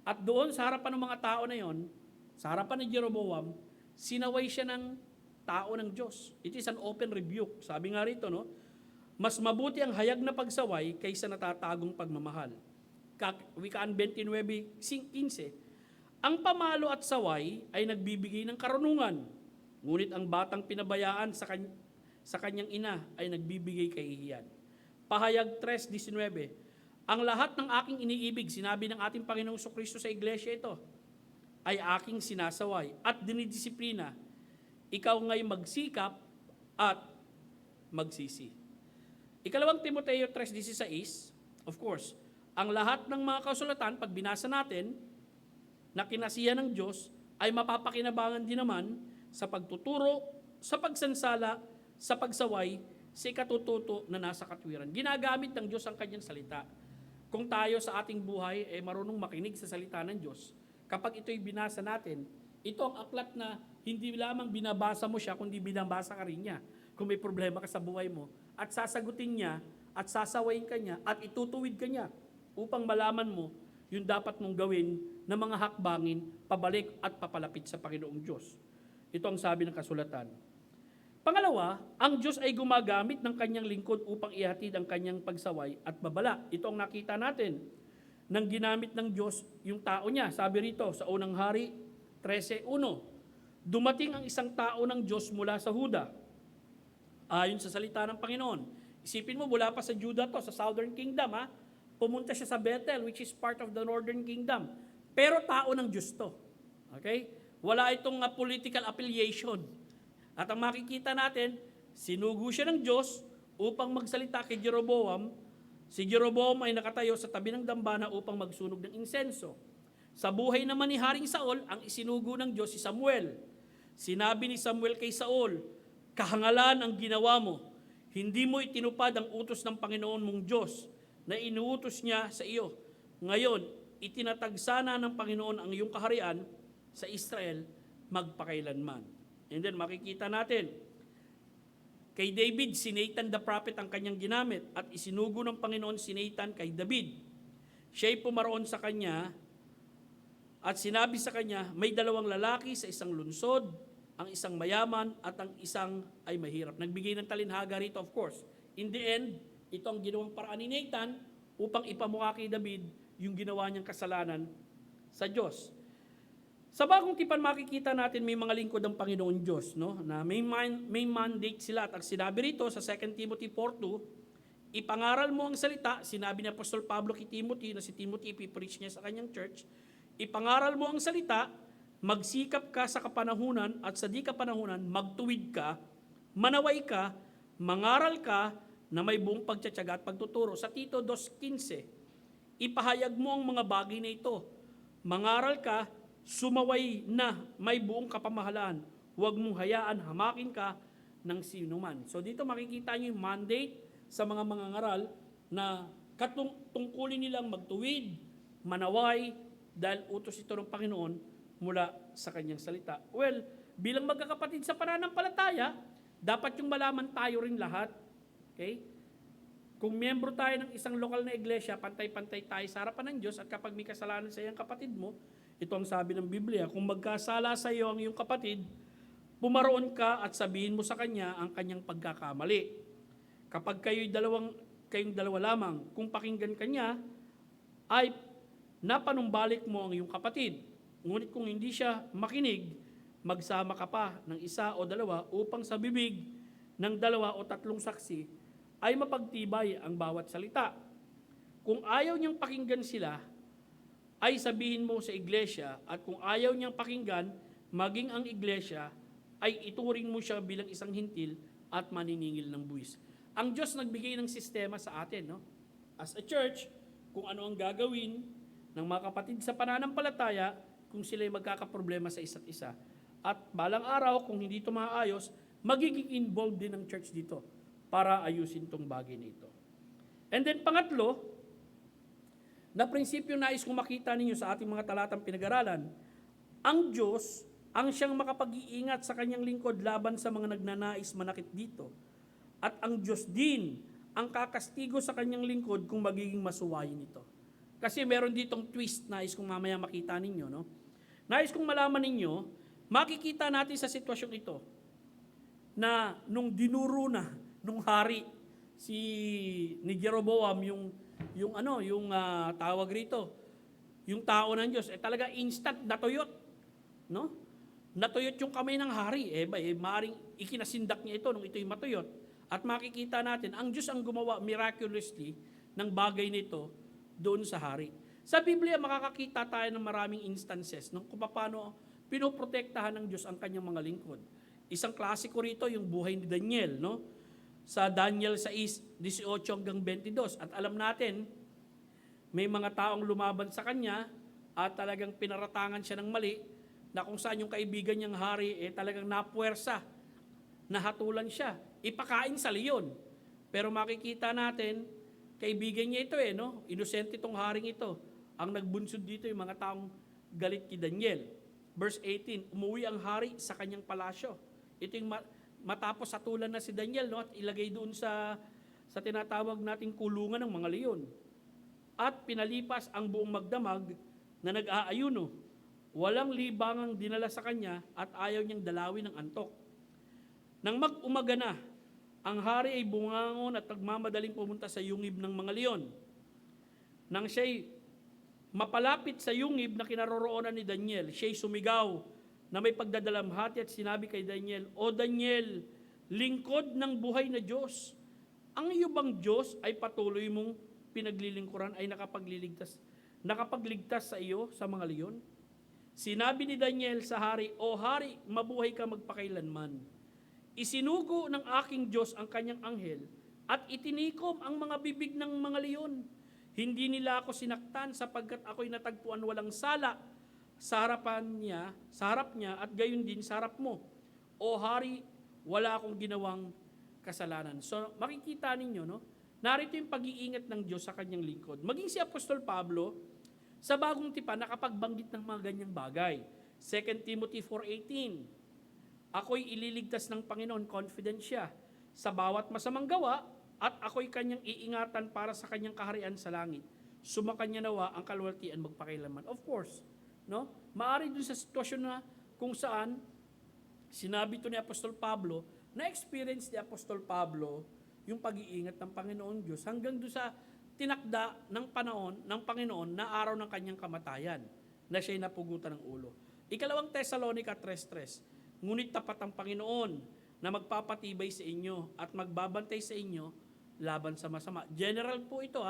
At doon, sa harapan ng mga tao na yon, sa harapan ni Jeroboam, sinaway siya ng tao ng Diyos. It is an open rebuke. Sabi nga rito, no? Mas mabuti ang hayag na pagsaway kaysa natatagong pagmamahal. Wikaan 29:15. Ang pamalo at saway ay nagbibigay ng karunungan, ngunit ang batang pinabayaan sa kanyang ina ay nagbibigay kahihiyan. Pahayag 3:19. Ang lahat ng aking iniibig, sinabi ng ating Panginoong Kristo sa iglesia ito, ay aking sinasaway at dinidisiplina. Ikaw ngay magsikap at magsisi. Ikalawang Timoteo 3:16, of course, ang lahat ng mga kasulatan, pag binasa natin, na kinasiya ng Diyos, ay mapapakinabangan din naman sa pagtuturo, sa pagsansala, sa pagsaway, sa ikatututo na nasa katwiran. Ginagamit ng Diyos ang kanyang salita. Kung tayo sa ating buhay ay marunong makinig sa salita ng Diyos, kapag ito'y binasa natin, ito ang aklat na hindi lamang binabasa mo siya, kundi binabasa ka rin niya. Kung may problema ka sa buhay mo, at sasagutin niya, at sasawayin ka niya, at itutuwid ka niya, upang malaman mo yung dapat mong gawin na mga hakbangin, pabalik at papalapit sa Panginoong Diyos. Ito ang sabi ng kasulatan. Pangalawa, ang Diyos ay gumagamit ng kanyang lingkod upang ihatid ang kanyang pagsaway at babala. Ito ang nakita natin nang ginamit ng Diyos yung tao niya. Sabi rito sa unang hari 13:1, dumating ang isang tao ng Diyos mula sa Huda, ayon sa salita ng Panginoon. Isipin mo, mula pa sa Judah to, sa Southern Kingdom, ha? Pumunta siya sa Bethel, which is part of the Northern Kingdom. Pero tao ng Diyos to. Okay? Wala itong political affiliation. At ang makikita natin, sinugo siya ng Diyos upang magsalita kay Jeroboam. Si Jeroboam ay nakatayo sa tabi ng dambana upang magsunog ng insenso. Sa buhay naman ni Haring Saul, ang isinugo ng Diyos si Samuel. Sinabi ni Samuel kay Saul, kahangalan ang ginawa mo. Hindi mo itinupad ang utos ng Panginoon mong Diyos na inuutos niya sa iyo. Ngayon, itinatagsana ng Panginoon ang iyong kaharian sa Israel magpakailanman. And then makikita natin, kay David, si Nathan the prophet ang kanyang ginamit at isinugo ng Panginoon si Nathan kay David. Siya'y pumaroon sa kanya at sinabi sa kanya, may dalawang lalaki sa isang lunsod, ang isang mayaman at ang isang ay mahirap. Nagbigay ng talinhaga rito, of course. In the end, ito ang ginawang paraan ni Nathan upang ipamukha kay David yung ginawa niyang kasalanan sa Diyos. Sa bagong tipan makikita natin may mga lingkod ng Panginoon Diyos, no? Na may mandate sila. At ang sinabi rito sa 2 Timothy 4:2, ipangaral mo ang salita, sinabi ni Apostol Pablo kay Timothy, na si Timothy ipipreach niya sa kanyang church, ipangaral mo ang salita, magsikap ka sa kapanahunan at sa di kapanahunan, magtuwid ka, manaway ka, mangaral ka, na may buong pagtsatsaga at pagtuturo. Sa Tito 2:15, ipahayag mo ang mga bagay na ito, mangaral ka, sumaway na may buong kapamahalaan. Huwag mong hayaan hamakin ka ng sinuman. So dito makikita niyo yung mandate sa mga mangangaral na tungkulin nilang magtuwid, manaway, dahil utos ito ng Panginoon mula sa kanyang salita. Well, bilang magkakapatid sa pananampalataya, dapat yung malaman tayo rin lahat. Okay? Kung miyembro tayo ng isang lokal na iglesia, pantay-pantay tayo sa harapan ng Diyos at kapag may kasalanan sa iyong kapatid mo, ito ang sabi ng Biblia, kung magkasala sa iyo ang iyong kapatid, pumaroon ka at sabihin mo sa kanya ang kanyang pagkakamali. Kapag kayong dalawa lamang, kung pakinggan kanya, ay napanumbalik mo ang iyong kapatid. Ngunit kung hindi siya makinig, magsama ka pa ng isa o dalawa upang sa bibig ng 2 o 3 saksi ay mapagtibay ang bawat salita. Kung ayaw niyang pakinggan sila, ay sabihin mo sa iglesia, at kung ayaw niyang pakinggan, maging ang iglesia, ay ituring mo siya bilang isang hintil at maniningil ng buwis. Ang Diyos nagbigay ng sistema sa atin, no? As a church, kung ano ang gagawin ng mga kapatid sa pananampalataya, kung sila ay magkakaproblema sa isa't isa. At balang araw, kung hindi ito maayos, magiging involved din ang church dito para ayusin itong bagay na ito. And then pangatlo, na prinsipyo nais kong makita ninyo sa ating mga talatang pinag-aralan, ang Diyos ang siyang makapag-iingat sa kanyang lingkod laban sa mga nagnanais manakit dito. At ang Diyos din ang kakastigo sa kanyang lingkod kung magiging masuwayin ito. Kasi meron ditong twist nais kong mamaya makita ninyo. No? Nais kong malaman ninyo, makikita natin sa sitwasyon ito na nung dinuro na nung hari si ni Jeroboam tawag rito, yung tao ng Diyos, talaga instant natuyot, no? Natuyot yung kamay ng hari, maaring ikinasindak niya ito nung ito'y matuyot. At makikita natin, ang Diyos ang gumawa miraculously ng bagay nito doon sa hari. Sa Biblia, makakakita tayo ng maraming instances kung paano pinoprotektahan ng Diyos ang kanyang mga lingkod. Isang klasiko rito, yung buhay ni Daniel, no? Sa Daniel 6:18 hanggang 22. At alam natin, may mga taong lumaban sa kanya at talagang pinaratangan siya ng mali, na kung saan yung kaibigan niyang hari talagang napuwersa, nahatulan siya, ipakain sa leon. Pero makikita natin, kaibigan niya ito no? Inosente itong haring ito. Ang nagbunsod dito yung mga taong galit kay Daniel. Verse 18, umuwi ang hari sa kanyang palasyo. Ito yung matapos hatulan na si Daniel, no? At ilagay doon sa tinatawag nating kulungan ng mga leon. At pinalipas ang buong magdamag na nag-aayuno. Walang libangang dinala sa kanya at ayaw niyang dalawin ng antok. Nang mag-umaga na, ang hari ay bungangon at nagmamadaling pumunta sa yungib ng mga leon. Nang siya'y mapalapit sa yungib na kinaroroonan ni Daniel, siya'y sumigaw na may pagdadalamhati at sinabi kay Daniel, "O Daniel, lingkod ng buhay na Diyos, ang iyo bang Diyos ay patuloy mong pinaglilingkuran ay nakapagligtas sa iyo sa mga leon?" Sinabi ni Daniel sa hari, "O hari, mabuhay ka magpakailanman. Isinugo ng aking Diyos ang kanyang anghel at itinikom ang mga bibig ng mga leon. Hindi nila ako sinaktan sapagkat ako'y natagpuan walang sala sa harap niya at gayon din sa harap mo. O hari, wala akong ginawang kasalanan." So makikita ninyo, no? Narito yung pag-iingat ng Diyos sa kanyang lingkod. Maging si Apostol Pablo, sa bagong tipan, nakapagbanggit ng mga ganyang bagay. 2 Timothy 4:18, ako'y ililigtas ng Panginoon, confident siya, sa bawat masamang gawa, at ako'y kanyang iingatan para sa kanyang kaharian sa langit. Sumakanya nawa ang kalwaltian magpakailanman. Of course, no? Maari dun sa sitwasyon na kung saan sinabi ito ni Apostol Pablo, na-experience ni Apostol Pablo yung pag-iingat ng Panginoon Diyos hanggang doon sa tinakda ng panahon ng Panginoon na araw ng kanyang kamatayan, na siya'y napugutan ng ulo. 2 Tesalonica 3:3, ngunit tapat ang Panginoon na magpapatibay sa inyo at magbabantay sa inyo laban sa masama. General po ito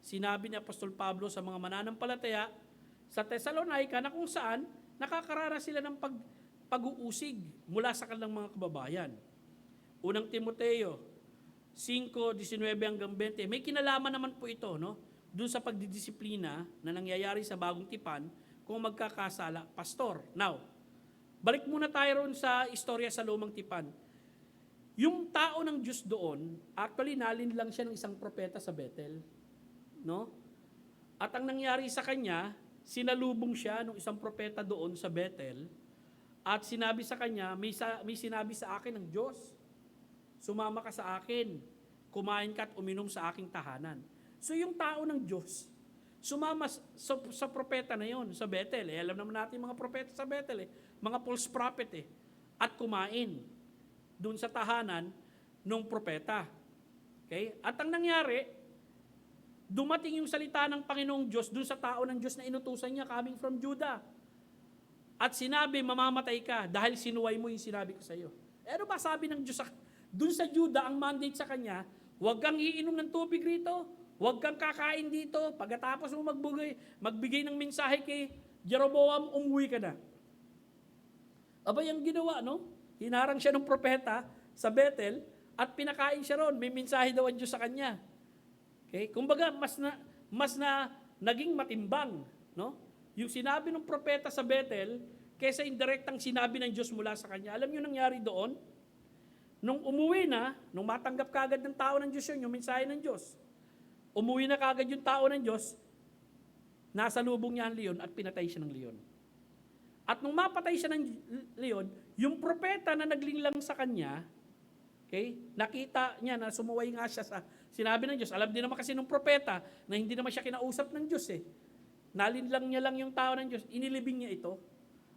sinabi ni Apostol Pablo sa mga mananampalataya sa Thessalonica na kung saan nakakaranas sila ng pag-uusig mula sa kanilang mga kababayan. Unang Timoteo 5:19 hanggang 20. May kinalaman naman po ito, no? Doon sa pagdidisiplina na nangyayari sa bagong tipan kung magkakasala, pastor. Now, balik muna tayo roon sa istorya sa lumang tipan. Yung tao ng Diyos doon, actually nalin lang siya ng isang propeta sa Bethel, no? At ang nangyari sa kanya, sinalubong siya ng isang propeta doon sa Bethel at sinabi sa kanya, may sinabi sa akin ng Diyos, sumama ka sa akin, kumain ka at uminom sa aking tahanan. So yung tao ng Diyos, sumama sa propeta na yon sa Bethel. Alam naman natin mga propeta sa Bethel, mga false prophet at kumain doon sa tahanan ng propeta. Okay? At ang nangyari, dumating yung salita ng Panginoong Diyos doon sa tao ng Diyos na inutusan niya coming from Judah. At sinabi, mamamatay ka dahil sinuway mo yung sinabi ko sa iyo. Ano ba sabi ng Diyos doon sa Judah, ang mandate sa kanya, huwag kang iinom ng tubig rito, huwag kang kakain dito, pagkatapos mo magbigay ng mensahe kay Jeroboam, umuwi ka na. Abay ang ginawa, no? Hinarang siya ng propeta sa Bethel at pinakain siya ron. May mensahe daw ang Diyos sa kanya. Okay? Kumbaga, mas na naging matimbang, no? Yung sinabi ng propeta sa Bethel, kaysa indirektang sinabi ng Diyos mula sa kanya. Alam niyo nangyari doon? Nung umuwi na, nung matanggap kagad ng tao ng Diyos yun, yung mensahe ng Diyos, umuwi na kagad yung tao ng Diyos, nasa lubong niya ang leon at pinatay siya ng leon. At nung mapatay siya ng leon, yung propeta na naglinglang sa kanya, okay, nakita niya na sumuway nga siya sa sinabi ng Diyos. Alam din naman kasi ng propeta na hindi naman siya kinausap ng Diyos Nalinlang niya lang yung tao ng Diyos, inilibing niya ito.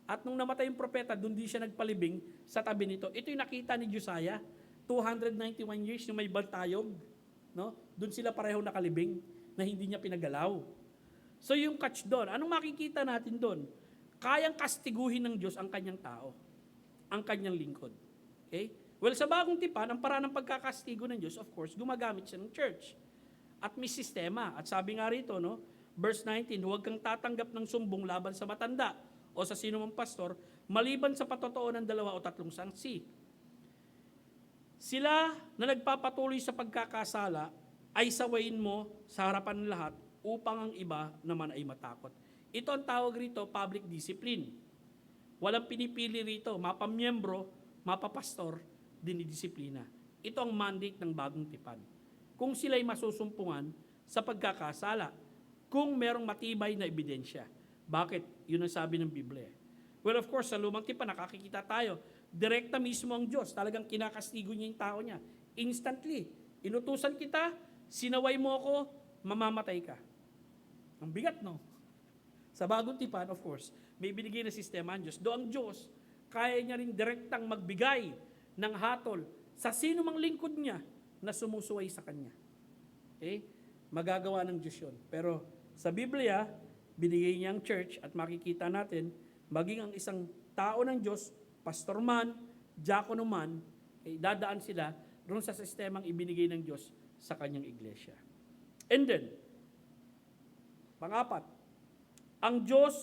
At nung namatay yung propeta, doon din siya nagpalibing sa tabi nito. Ito yung nakita ni Josiah, 291 years yung may bantayog. No? Doon sila pareho nakalibing na hindi niya pinagalaw. So yung catch doon, anong makikita natin doon? Kayang kastiguhin ng Diyos ang kanyang tao, ang kanyang lingkod. Okay? Well, sa bagong tipan, ang paraan ng pagkakastigo ng Diyos, of course, gumagamit siya ng church. At may sistema. At sabi nga rito, no, verse 19, huwag kang tatanggap ng sumbong laban sa matanda o sa sino mang pastor, maliban sa patotoo ng 2 o 3 saksi. Sila na nagpapatuloy sa pagkakasala ay sawayin mo sa harapan ng lahat upang ang iba naman ay matakot. Ito ang tawag rito, public discipline. Walang pinipili rito, mapamiyembro, mapapastor, dinidisiplina. Ito ang mandate ng bagong tipan. Kung sila'y masusumpungan sa pagkakasala, kung merong matibay na ebidensya. Bakit? Yun ang sabi ng Biblia. Well, of course, sa lumang tipan, nakakikita tayo, direkta mismo ang Diyos. Talagang kinakastigo niya yung tao niya. Instantly. Inutusan kita, sinaway mo ako, mamamatay ka. Ang bigat, no? Sa bagong tipan, of course, may binigay na sistema ang Diyos. Do ang Diyos, kaya niya rin direktang magbigay ng hatol sa sino mang lingkod niya na sumusuway sa Kanya. Okay? Magagawa ng Diyos yun. Pero sa Biblia, binigay niya ang church at makikita natin, maging ang isang tao ng Diyos, pastor man, diakono man, dadaan sila doon sa sistemang ibinigay ng Diyos sa Kanyang iglesia. And then, pang-apat, ang Diyos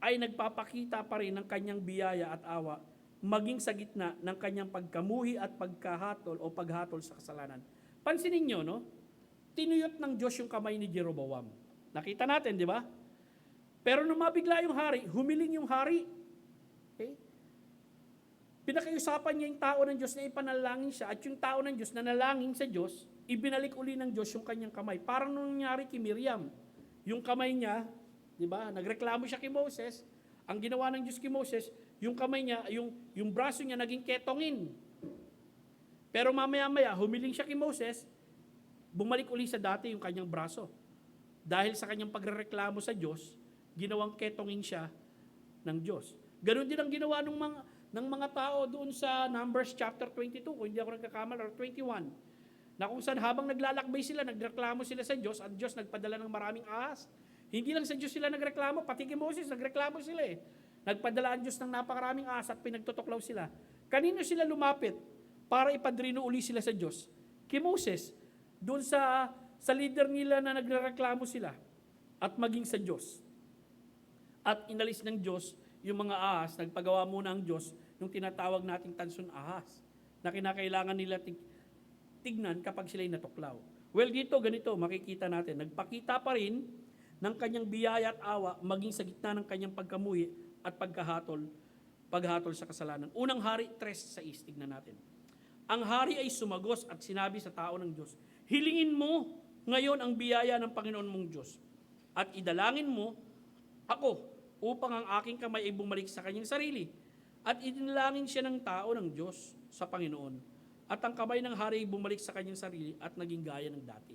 ay nagpapakita pa rin ng Kanyang biyaya at awa maging sa gitna ng Kanyang pagkamuhi at pagkahatol o paghatol sa kasalanan. Pansinin nyo, no? Tinuyot ng Diyos yung kamay ni Jeroboam. Nakita natin, di ba? Pero nung mabigla yung hari, humiling yung hari. Okay? Pinakiusapan niya yung tao ng Diyos na ipanalangin siya at yung tao ng Diyos na nalangin sa Diyos, ibinalik uli ng Diyos yung kanyang kamay. Parang nung nangyari kay Miriam. Yung kamay niya, di ba? Nagreklamo siya kay Moses. Ang ginawa ng Diyos kay Moses, yung kamay niya, yung braso niya naging ketongin. Pero mamaya-maya, humiling siya kay Moses, bumalik uli sa dati yung kanyang braso. Dahil sa kanyang pagrereklamo sa Diyos, ginawang ketongin siya ng Diyos. Ganon din ang ginawa ng mga tao doon sa Numbers chapter 22, kung hindi ako nagkakamali, or 21. Na kung saan habang naglalakbay sila, nagreklamo sila sa Diyos, at Diyos nagpadala ng maraming ahas. Hindi lang sa Diyos sila nagreklamo, pati kay Moses, nagreklamo sila eh. Nagpadala ang Diyos ng napakaraming ahas at pinagtutuklaw sila. Kanino sila lumapit para ipadrino uli sila sa Diyos? Kay Moses, doon sa leader nila na nagreklamo sila, at maging sa Diyos. At inalis ng Diyos yung mga ahas, nagpagawa muna ang Diyos yung tinatawag nating tansun ahas, na kinakailangan nila tignan kapag sila'y natuklaw. Well, dito, ganito, makikita natin, nagpakita pa rin ng kanyang biyaya at awa maging sa gitna ng kanyang pagkamuhi at paghatol sa kasalanan. Unang hari, 3:6, tignan natin. Ang hari ay sumagos at sinabi sa tao ng Diyos, hilingin mo ngayon ang biyaya ng Panginoon mong Diyos at idalangin mo ako upang ang aking kamay ay bumalik sa kanyang sarili. At idinalangin siya ng tao ng Diyos sa Panginoon. At ang kamay ng hari ay bumalik sa kanyang sarili at naging gaya ng dati.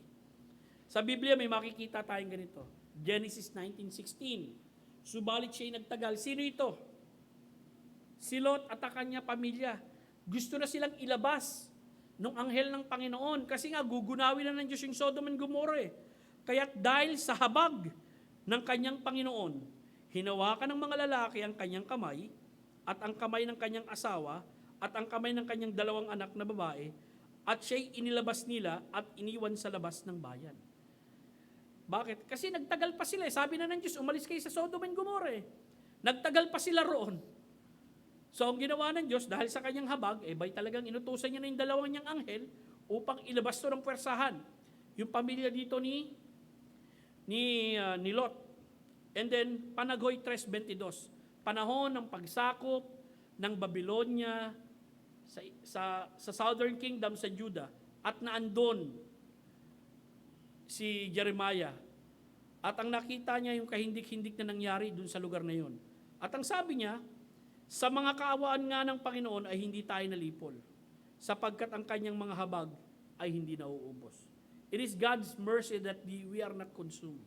Sa Biblia may makikita tayong ganito. Genesis 19:16. Subalit siya'y nagtagal. Sino ito? Si Lot at ang kanya pamilya. Gusto na silang ilabas ng anghel ng Panginoon kasi nga gugunawin na ng Diyos yung Sodom and Gomorrah eh. Kaya't dahil sa habag ng kanyang Panginoon, hinawakan ng mga lalaki ang kanyang kamay at ang kamay ng kanyang asawa at ang kamay ng kanyang 2 anak na babae at siya'y inilabas nila at iniwan sa labas ng bayan. Bakit? Kasi nagtagal pa sila. Sabi na ng Diyos, umalis kayo sa Sodom and Gomorrah. Nagtagal pa sila roon. So ang ginawa ng Diyos, dahil sa kanyang habag, bay talagang inutusan niya na yung 2 niyang anghel upang ilabas to ng pwersahan. Yung pamilya dito ni Lot. And then, Panagoy 3:22. Panahon ng pagsakop ng Babylonia sa Southern Kingdom sa Judah at naandon si Jeremiah. At ang nakita niya yung kahindik-hindik na nangyari dun sa lugar na yun. At ang sabi niya, sa mga kaawaan nga ng Panginoon ay hindi tayo nalipol, sapagkat ang kanyang mga habag ay hindi nauubos. It is God's mercy that we are not consumed.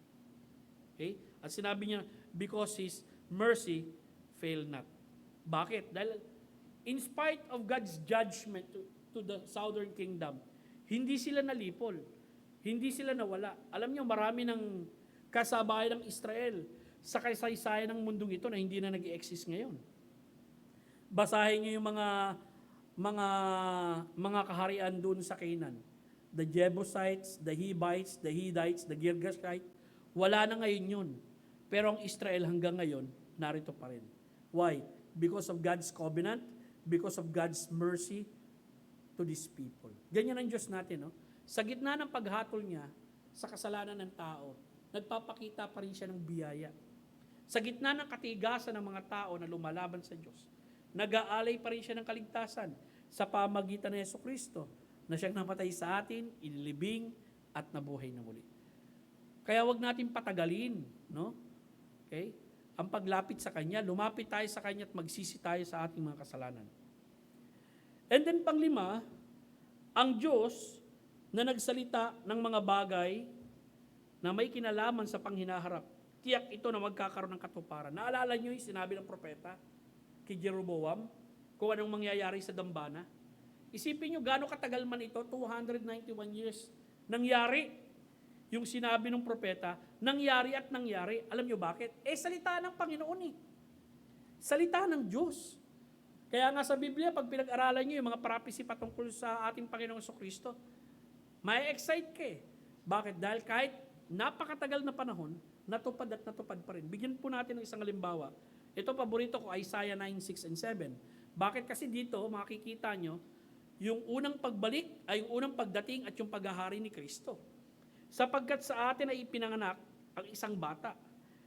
Okay? At sinabi niya, because His mercy fail not. Bakit? Dahil in spite of God's judgment to the southern kingdom, hindi sila nalipol. Hindi sila nawala. Alam niyo, marami ng kasabayan ng Israel sa kasaysayan ng mundong ito na hindi na nag-i-exist ngayon. Basahin niyo yung mga kaharian doon sa Canaan. The Jebusites, the Hivites, the Hittites, the Girgashites, wala na ngayon yun. Pero ang Israel hanggang ngayon, narito pa rin. Why? Because of God's covenant, because of God's mercy to these people. Ganyan ang Diyos natin, no? Sa gitna ng paghatol niya sa kasalanan ng tao, nagpapakita pa rin siya ng biyaya. Sa gitna ng katigasan ng mga tao na lumalaban sa Diyos, nag-aalay pa rin siya ng kaligtasan sa pamagitan ng Jesucristo na siyang namatay sa atin, inilibing, at nabuhay na muli. Kaya wag natin patagalin, no? Okay? Ang paglapit sa Kanya, lumapit tayo sa Kanya at magsisi tayo sa ating mga kasalanan. And then panglima, ang Diyos na nagsalita ng mga bagay na may kinalaman sa panghinaharap, tiyak ito na magkakaroon ng katuparan. Naalala niyo yung sinabi ng propeta kay Jeroboam kung anong mangyayari sa dambana? Isipin nyo, gaano katagal man ito, 291 years, nangyari yung sinabi ng propeta, nangyari at nangyari. Alam nyo bakit? Salita ng Panginoon eh. Salita ng Diyos. Kaya nga sa Biblia, pag pinag-aralan nyo yung mga prophecy patungkol sa ating Panginoong Jesucristo, may excite ka eh. Bakit? Dahil kahit napakatagal na panahon, natupad at natupad pa rin. Bigyan po natin ng isang halimbawa. Ito, paborito ko, Isaiah 9, 6, and 7. Bakit? Kasi dito, makikita nyo, yung unang pagbalik ay yung unang pagdating at yung paghahari ni Kristo. Sapagkat sa atin ay ipinanganak ang isang bata.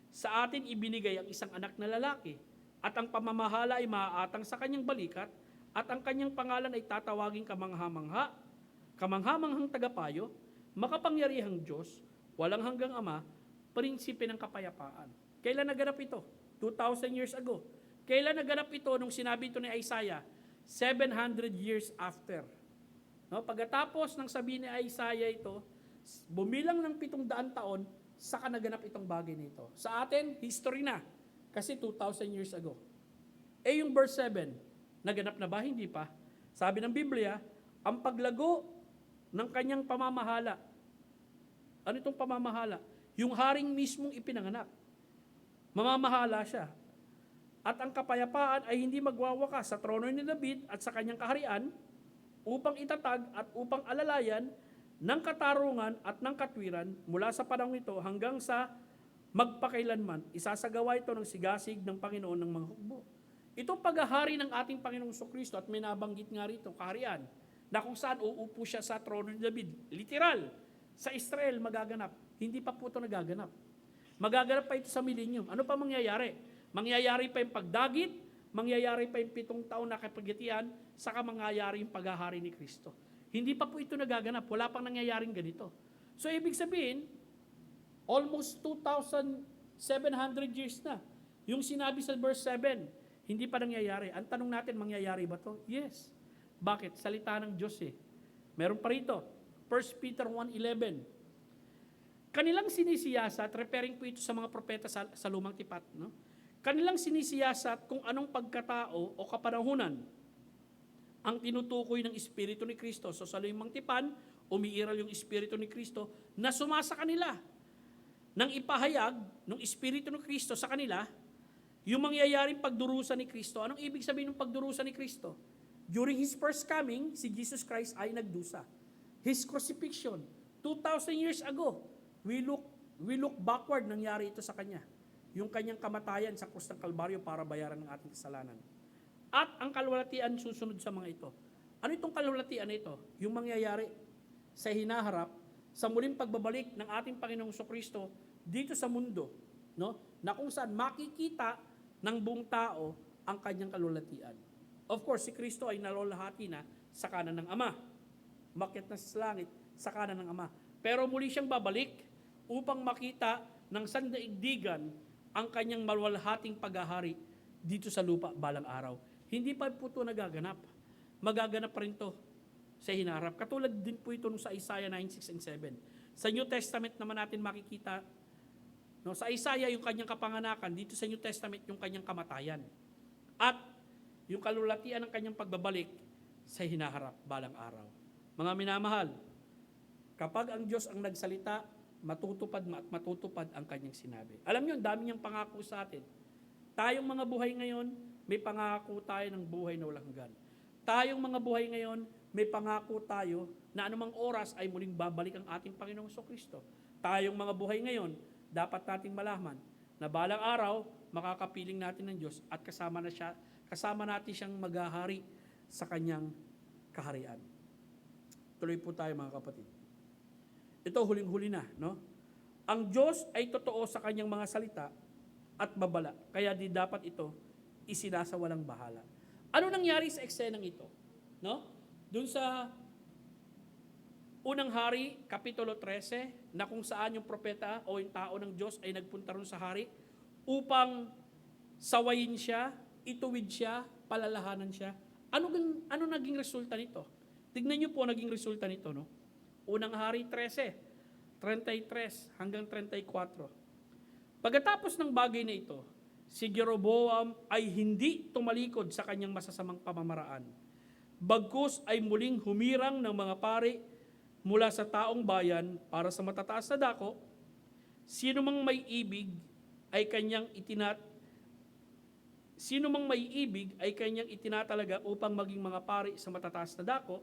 Sa atin ibinigay ang isang anak na lalaki. At ang pamamahala ay maaatang sa kanyang balikat. At ang kanyang pangalan ay tatawaging kamangha-mangha, kamangha-manghang tagapayo, makapangyarihang Diyos, walang hanggang Ama, prinsipe ng kapayapaan. Kailan naganap ito? 2,000 years ago. Kailan naganap ito nung sinabi ito ni Isaiah? 700 years after. No, pagkatapos ng sabi ni Isaiah ito, bumilang ng 700 taon, saka naganap itong bagay nito. Sa atin, history na. Kasi 2,000 years ago. Yung verse 7, naganap na ba? Hindi pa. Sabi ng Biblia, ang paglago ng kanyang pamamahala. Ano itong pamamahala? Yung haring mismong ipinanganak. Mamamahala siya. At ang kapayapaan ay hindi magwawakas sa trono ni David at sa kanyang kaharian upang itatag at upang alalayan ng katarungan at ng katwiran mula sa panahon ito hanggang sa magpakailanman. Isasagawa ito ng sigasig ng Panginoon ng mga hukbo. Itong paghahari ng ating Panginoong Jesucristo at may nabanggit nga rito, kaharian, na kung saan uupo siya sa trono ni David. Literal, sa Israel magaganap. Hindi pa po ito nagaganap. Magaganap pa ito sa millennium. Ano pa mangyayari? Mangyayari pa yung pagdagit, mangyayari pa yung 7 taon na kapagitian, saka mangyayari yung paghahari ni Kristo. Hindi pa po ito nagaganap. Wala pang nangyayaring ganito. So, ibig sabihin, almost 2,700 years na. Yung sinabi sa verse 7, hindi pa nangyayari. Ang tanong natin, mangyayari ba to? Yes. Bakit? Salita ng Diyos eh. Meron pa rito, 1 Peter 1:11. Kanilang sinisiyasat, referring po ito sa mga propeta sa lumang tipat, no? Kanilang sinisiyasat kung anong pagkatao o kapanahunan ang tinutukoy ng Espiritu ni Kristo. So sa lumang tipan, umiiral yung Espiritu ni Kristo na sumasa kanila. Nang ipahayag ng Espiritu ni Kristo sa kanila, yung mangyayaring pagdurusa ni Kristo. Anong ibig sabihin ng pagdurusa ni Kristo? During His first coming, si Jesus Christ ay nagdusa. His crucifixion, 2,000 years ago, we look backward, nangyari ito sa Kanya. Yung Kanyang kamatayan sa krus ng Kalbaryo para bayaran ng ating kasalanan. At ang kalwalatian susunod sa mga ito. Ano itong kalwalatian na ito? Yung mangyayari sa hinaharap, sa muling pagbabalik ng ating Panginoong Jesucristo dito sa mundo, no? Na kung saan makikita ng buong tao ang Kanyang kalwalatian. Of course, si Kristo ay nalolahati na sa kanan ng Ama. Umakyat na sa langit sa kanan ng Ama. Pero muli siyang babalik upang makita ng sandaigdigan ang Kanyang malwalhating paghahari dito sa lupa balang araw. Hindi pa po ito nagaganap. Magaganap pa rin ito sa hinaharap. Katulad din po ito sa Isaiah 9, 6, and 7. Sa New Testament naman natin makikita No, sa Isaiah yung kanyang kapanganakan, dito sa New Testament yung kanyang kamatayan. At yung kalulatian ng kanyang pagbabalik sa hinaharap balang araw. Mga minamahal, kapag ang Diyos ang nagsalita, matutupad at matutupad ang kanyang sinabi. Alam niyo, ang dami niyang pangako sa atin. Tayong mga buhay ngayon, may pangako tayo ng buhay na walang hanggan. Tayong mga buhay ngayon, may pangako tayo na anumang oras ay muling babalik ang ating Panginoong Kristo. Tayong mga buhay ngayon, dapat nating malaman na balang araw, makakapiling natin ng Diyos at kasama natin siyang maghahari sa kanyang kaharian. Tuloy po tayo mga kapatid. Ito huling-huli na, no? Ang Diyos ay totoo sa kanyang mga salita at babala. Kaya di dapat ito isinasawalang bahala. Ano nangyari sa eksenang ito? No? Doon sa Unang Hari, Kapitulo 13, na kung saan yung propeta o yung tao ng Diyos ay nagpunta ron sa hari upang sawayin siya, ituwid siya, palalahanan siya. Ano naging resulta nito? Tignan niyo po naging resulta nito, no? Unang Hari 13, 33 hanggang 34. Pagkatapos ng bagay na ito, si Jeroboam ay hindi tumalikod sa kanyang masasamang pamamaraan. Bagkus ay muling humirang ng mga pari mula sa taong bayan para sa matataas na dako. Sino mang may ibig ay kanyang itinatalaga upang maging mga pari sa matataas na dako.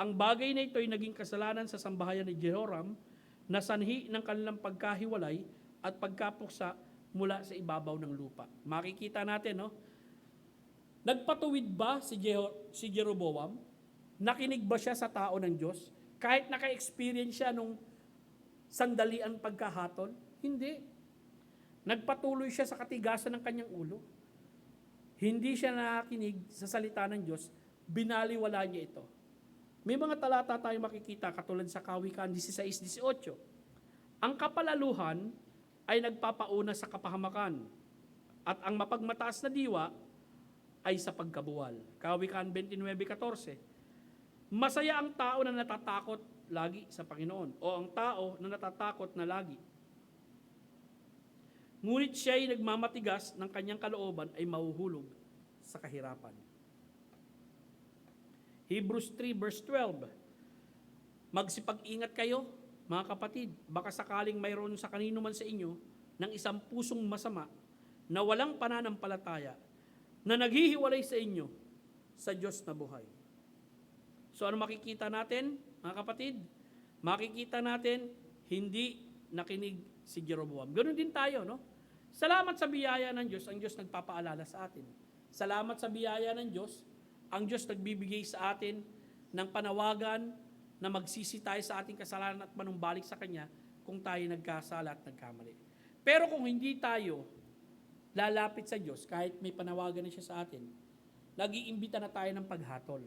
Ang bagay na ito ay naging kasalanan sa sambahayan ni Jehoram na sanhi ng kanilang pagkahiwalay at pagkapuksa mula sa ibabaw ng lupa. Makikita natin, no? Nagpatuwid ba si Jeroboam? Nakinig ba siya sa tao ng Diyos? Kahit naka-experience siya nung sandalian pagkahatol? Hindi. Nagpatuloy siya sa katigasan ng kanyang ulo. Hindi siya nakinig sa salita ng Diyos. Binaliwala niya ito. May mga talata tayo makikita katulad sa Kawikaan 16:18. Ang kapalaluhan ay nagpapauna sa kapahamakan at ang mapagmataas na diwa ay sa pagkabuwal. Kawikaan 29:14. Masaya ang tao na natatakot lagi sa Panginoon o ang tao na natatakot na lagi. Ngunit siya ay nagmamatigas ng kanyang kalooban ay mahuhulog sa kahirapan. Hebrews 3:12. Magsipag-ingat kayo, mga kapatid, baka sakaling mayroon sa kanino man sa inyo ng isang pusong masama na walang pananampalataya na naghihiwalay sa inyo sa Diyos na buhay. So ano makikita natin, mga kapatid? Makikita natin, hindi nakinig si Jeroboam. Ganun din tayo, no? Salamat sa biyaya ng Diyos, ang Diyos nagpapaalala sa atin. Salamat sa biyaya ng Diyos, ang Diyos nagbibigay sa atin ng panawagan na magsisi tayo sa ating kasalanan at manumbalik sa Kanya kung tayo nagkasala at nagkamali. Pero kung hindi tayo lalapit sa Diyos, kahit may panawagan na siya sa atin, nag-iimbita na tayo ng paghatol.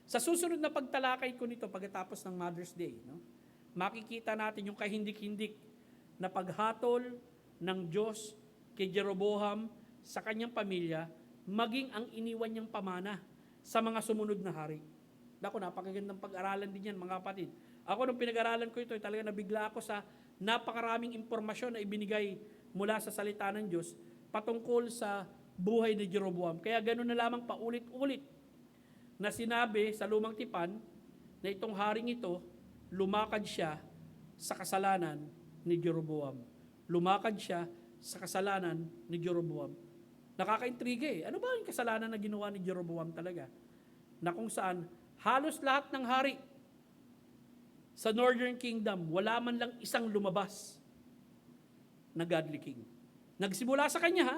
Sa susunod na pagtalakay ko nito pagkatapos ng Mother's Day, no, makikita natin yung kahindik-hindik na paghatol ng Diyos kay Jeroboam sa kanyang pamilya, maging ang iniwan niyang pamana sa mga sumunod na hari. Naku, napakagandang pag-aralan din yan, mga kapatid. Ako, nung pinag-aralan ko ito, talaga nabigla ako sa napakaraming impormasyon na ibinigay mula sa salita ng Diyos patungkol sa buhay ni Jeroboam. Kaya ganoon na lamang paulit-ulit na sinabi sa Lumang Tipan na itong haring ito, lumakad siya sa kasalanan ni Jeroboam. Lumakad siya sa kasalanan ni Jeroboam. Nakakaintriga eh. Ano ba yung kasalanan na ginawa ni Jeroboam talaga? Na kung saan halos lahat ng hari sa Northern Kingdom, wala man lang isang lumabas na godly king. Nagsimula sa kanya, ha?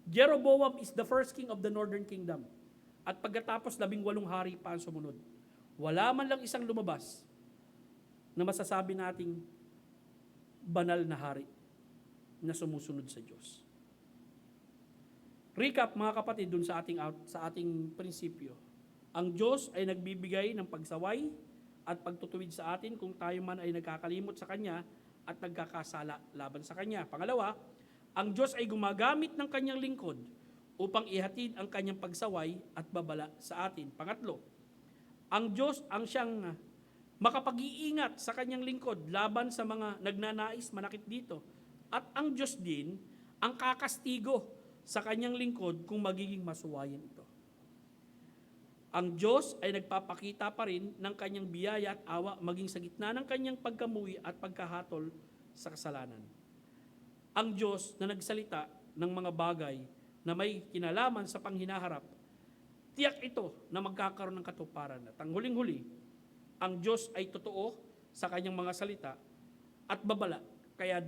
Jeroboam is the first king of the Northern Kingdom. At pagkatapos 18 hari pa ang sumunod. Wala man lang isang lumabas na masasabi nating banal na hari na sumusunod sa Diyos. Recap, mga kapatid, dun sa ating prinsipyo. Ang Diyos ay nagbibigay ng pagsaway at pagtutuwid sa atin kung tayo man ay nagkakalimot sa Kanya at nagkakasala laban sa Kanya. Pangalawa, ang Diyos ay gumagamit ng Kanyang lingkod upang ihatid ang Kanyang pagsaway at babala sa atin. Pangatlo, ang Diyos ang siyang makapag-iingat sa Kanyang lingkod laban sa mga nagnanais manakit dito At ang Diyos din ang kakastigo sa kanyang lingkod kung magiging masuwayin ito. Ang Diyos ay nagpapakita pa rin ng kanyang biyaya at awa maging sa gitna ng kanyang pagkamuhi at pagkahatol sa kasalanan. Ang Diyos na nagsalita ng mga bagay na may kinalaman sa panghinaharap, tiyak ito na magkakaroon ng katuparan. At ang huling-huli, ang Diyos ay totoo sa kanyang mga salita at babala, kaya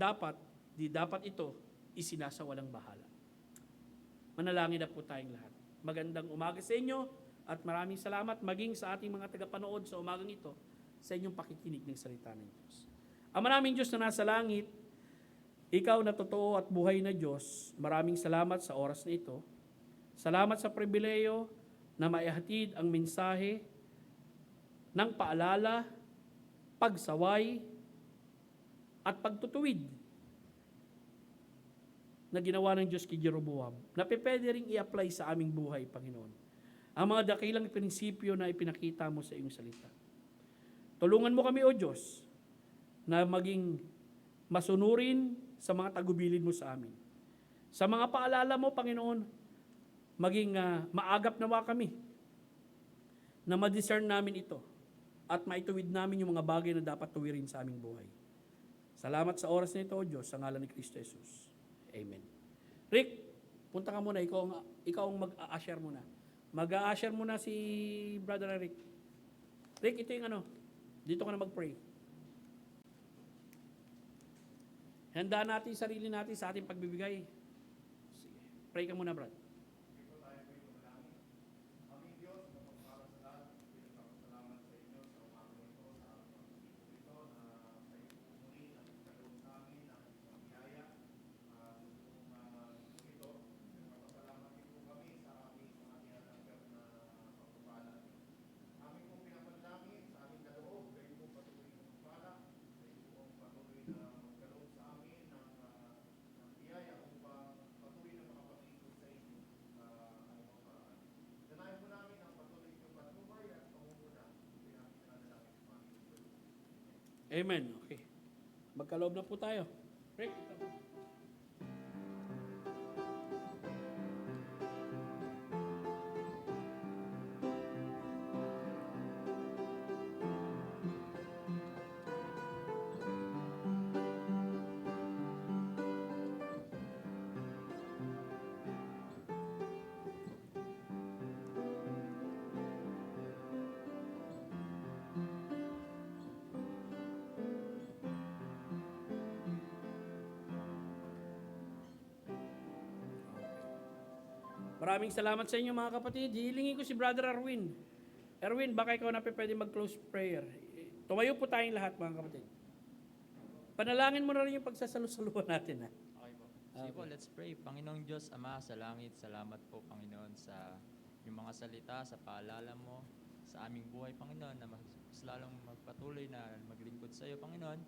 di dapat ito isinasawalang bahala. Manalangin na po tayong lahat. Magandang umaga sa inyo at maraming salamat maging sa ating mga tagapanood sa umagang ito sa inyong pakikinig ng salita ng Diyos. Ang maraming Diyos na nasa langit, ikaw na totoo at buhay na Diyos, maraming salamat sa oras na ito. Salamat sa pribileyo na maihatid ang mensahe ng paalala, pagsaway, at pagtutuwid na ginawa ng Diyos kay Jeroboam, na pwede ring i-apply sa aming buhay, Panginoon. Ang mga dakilang prinsipyo na ipinakita mo sa iyong salita. Tulungan mo kami, O Diyos, na maging masunurin sa mga tagubilin mo sa amin. Sa mga paalala mo, Panginoon, maging maagap nawa kami na ma-discern namin ito at maituwid namin yung mga bagay na dapat tuwirin sa aming buhay. Salamat sa oras na ito, O Diyos, sa ngalan ni Kristo Jesus. Amen. Rick, punta ka muna. Ikaw ang mag-a-share muna. Mag-a-share muna si Brother Rick. Rick, ito yung dito ka na mag-pray. Handa natin sarili natin sa ating pagbibigay. Sige. Pray ka muna, brad. Amen. Okay. Magkaloob na po tayo. Rick. Maraming salamat sa inyo mga kapatid. Hilingin ko si Brother Erwin. Erwin, baka ikaw na pwede mag-close prayer. Tumayo po tayong lahat mga kapatid. Panalangin mo na rin yung pagsasalusaluhan natin. Okay po. Sige po, let's pray. Panginoong Diyos, Ama sa langit, salamat po Panginoon sa yung mga salita, sa paalala mo, sa aming buhay Panginoon, na mas lalong magpatuloy na maglingkod sa iyo Panginoon,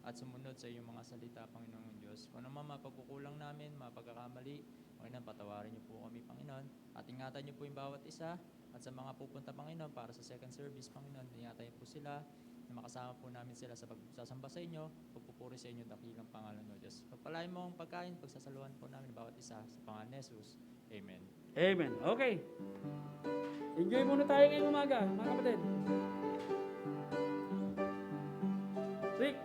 at sumunod sa iyong mga salita Panginoong Diyos. Kung ano man mapagkukulang namin, mapagkakamali, Panginoon, patawarin niyo po kami, Panginoon. At ingatan niyo po yung bawat isa. At sa mga pupunta, Panginoon, para sa second service, Panginoon, ingatan niyo po sila. Na makasama po namin sila sa pagsasamba sa inyo, pagpupuri sa inyo, dakilang pangalan mo, Diyos. Pagpalain mo ang pagkain, pagsasaluhan po namin bawat isa sa pangalan ni Jesus. Amen. Amen. Okay. Enjoy muna tayo ngayong umaga, mga kapatid. Rick,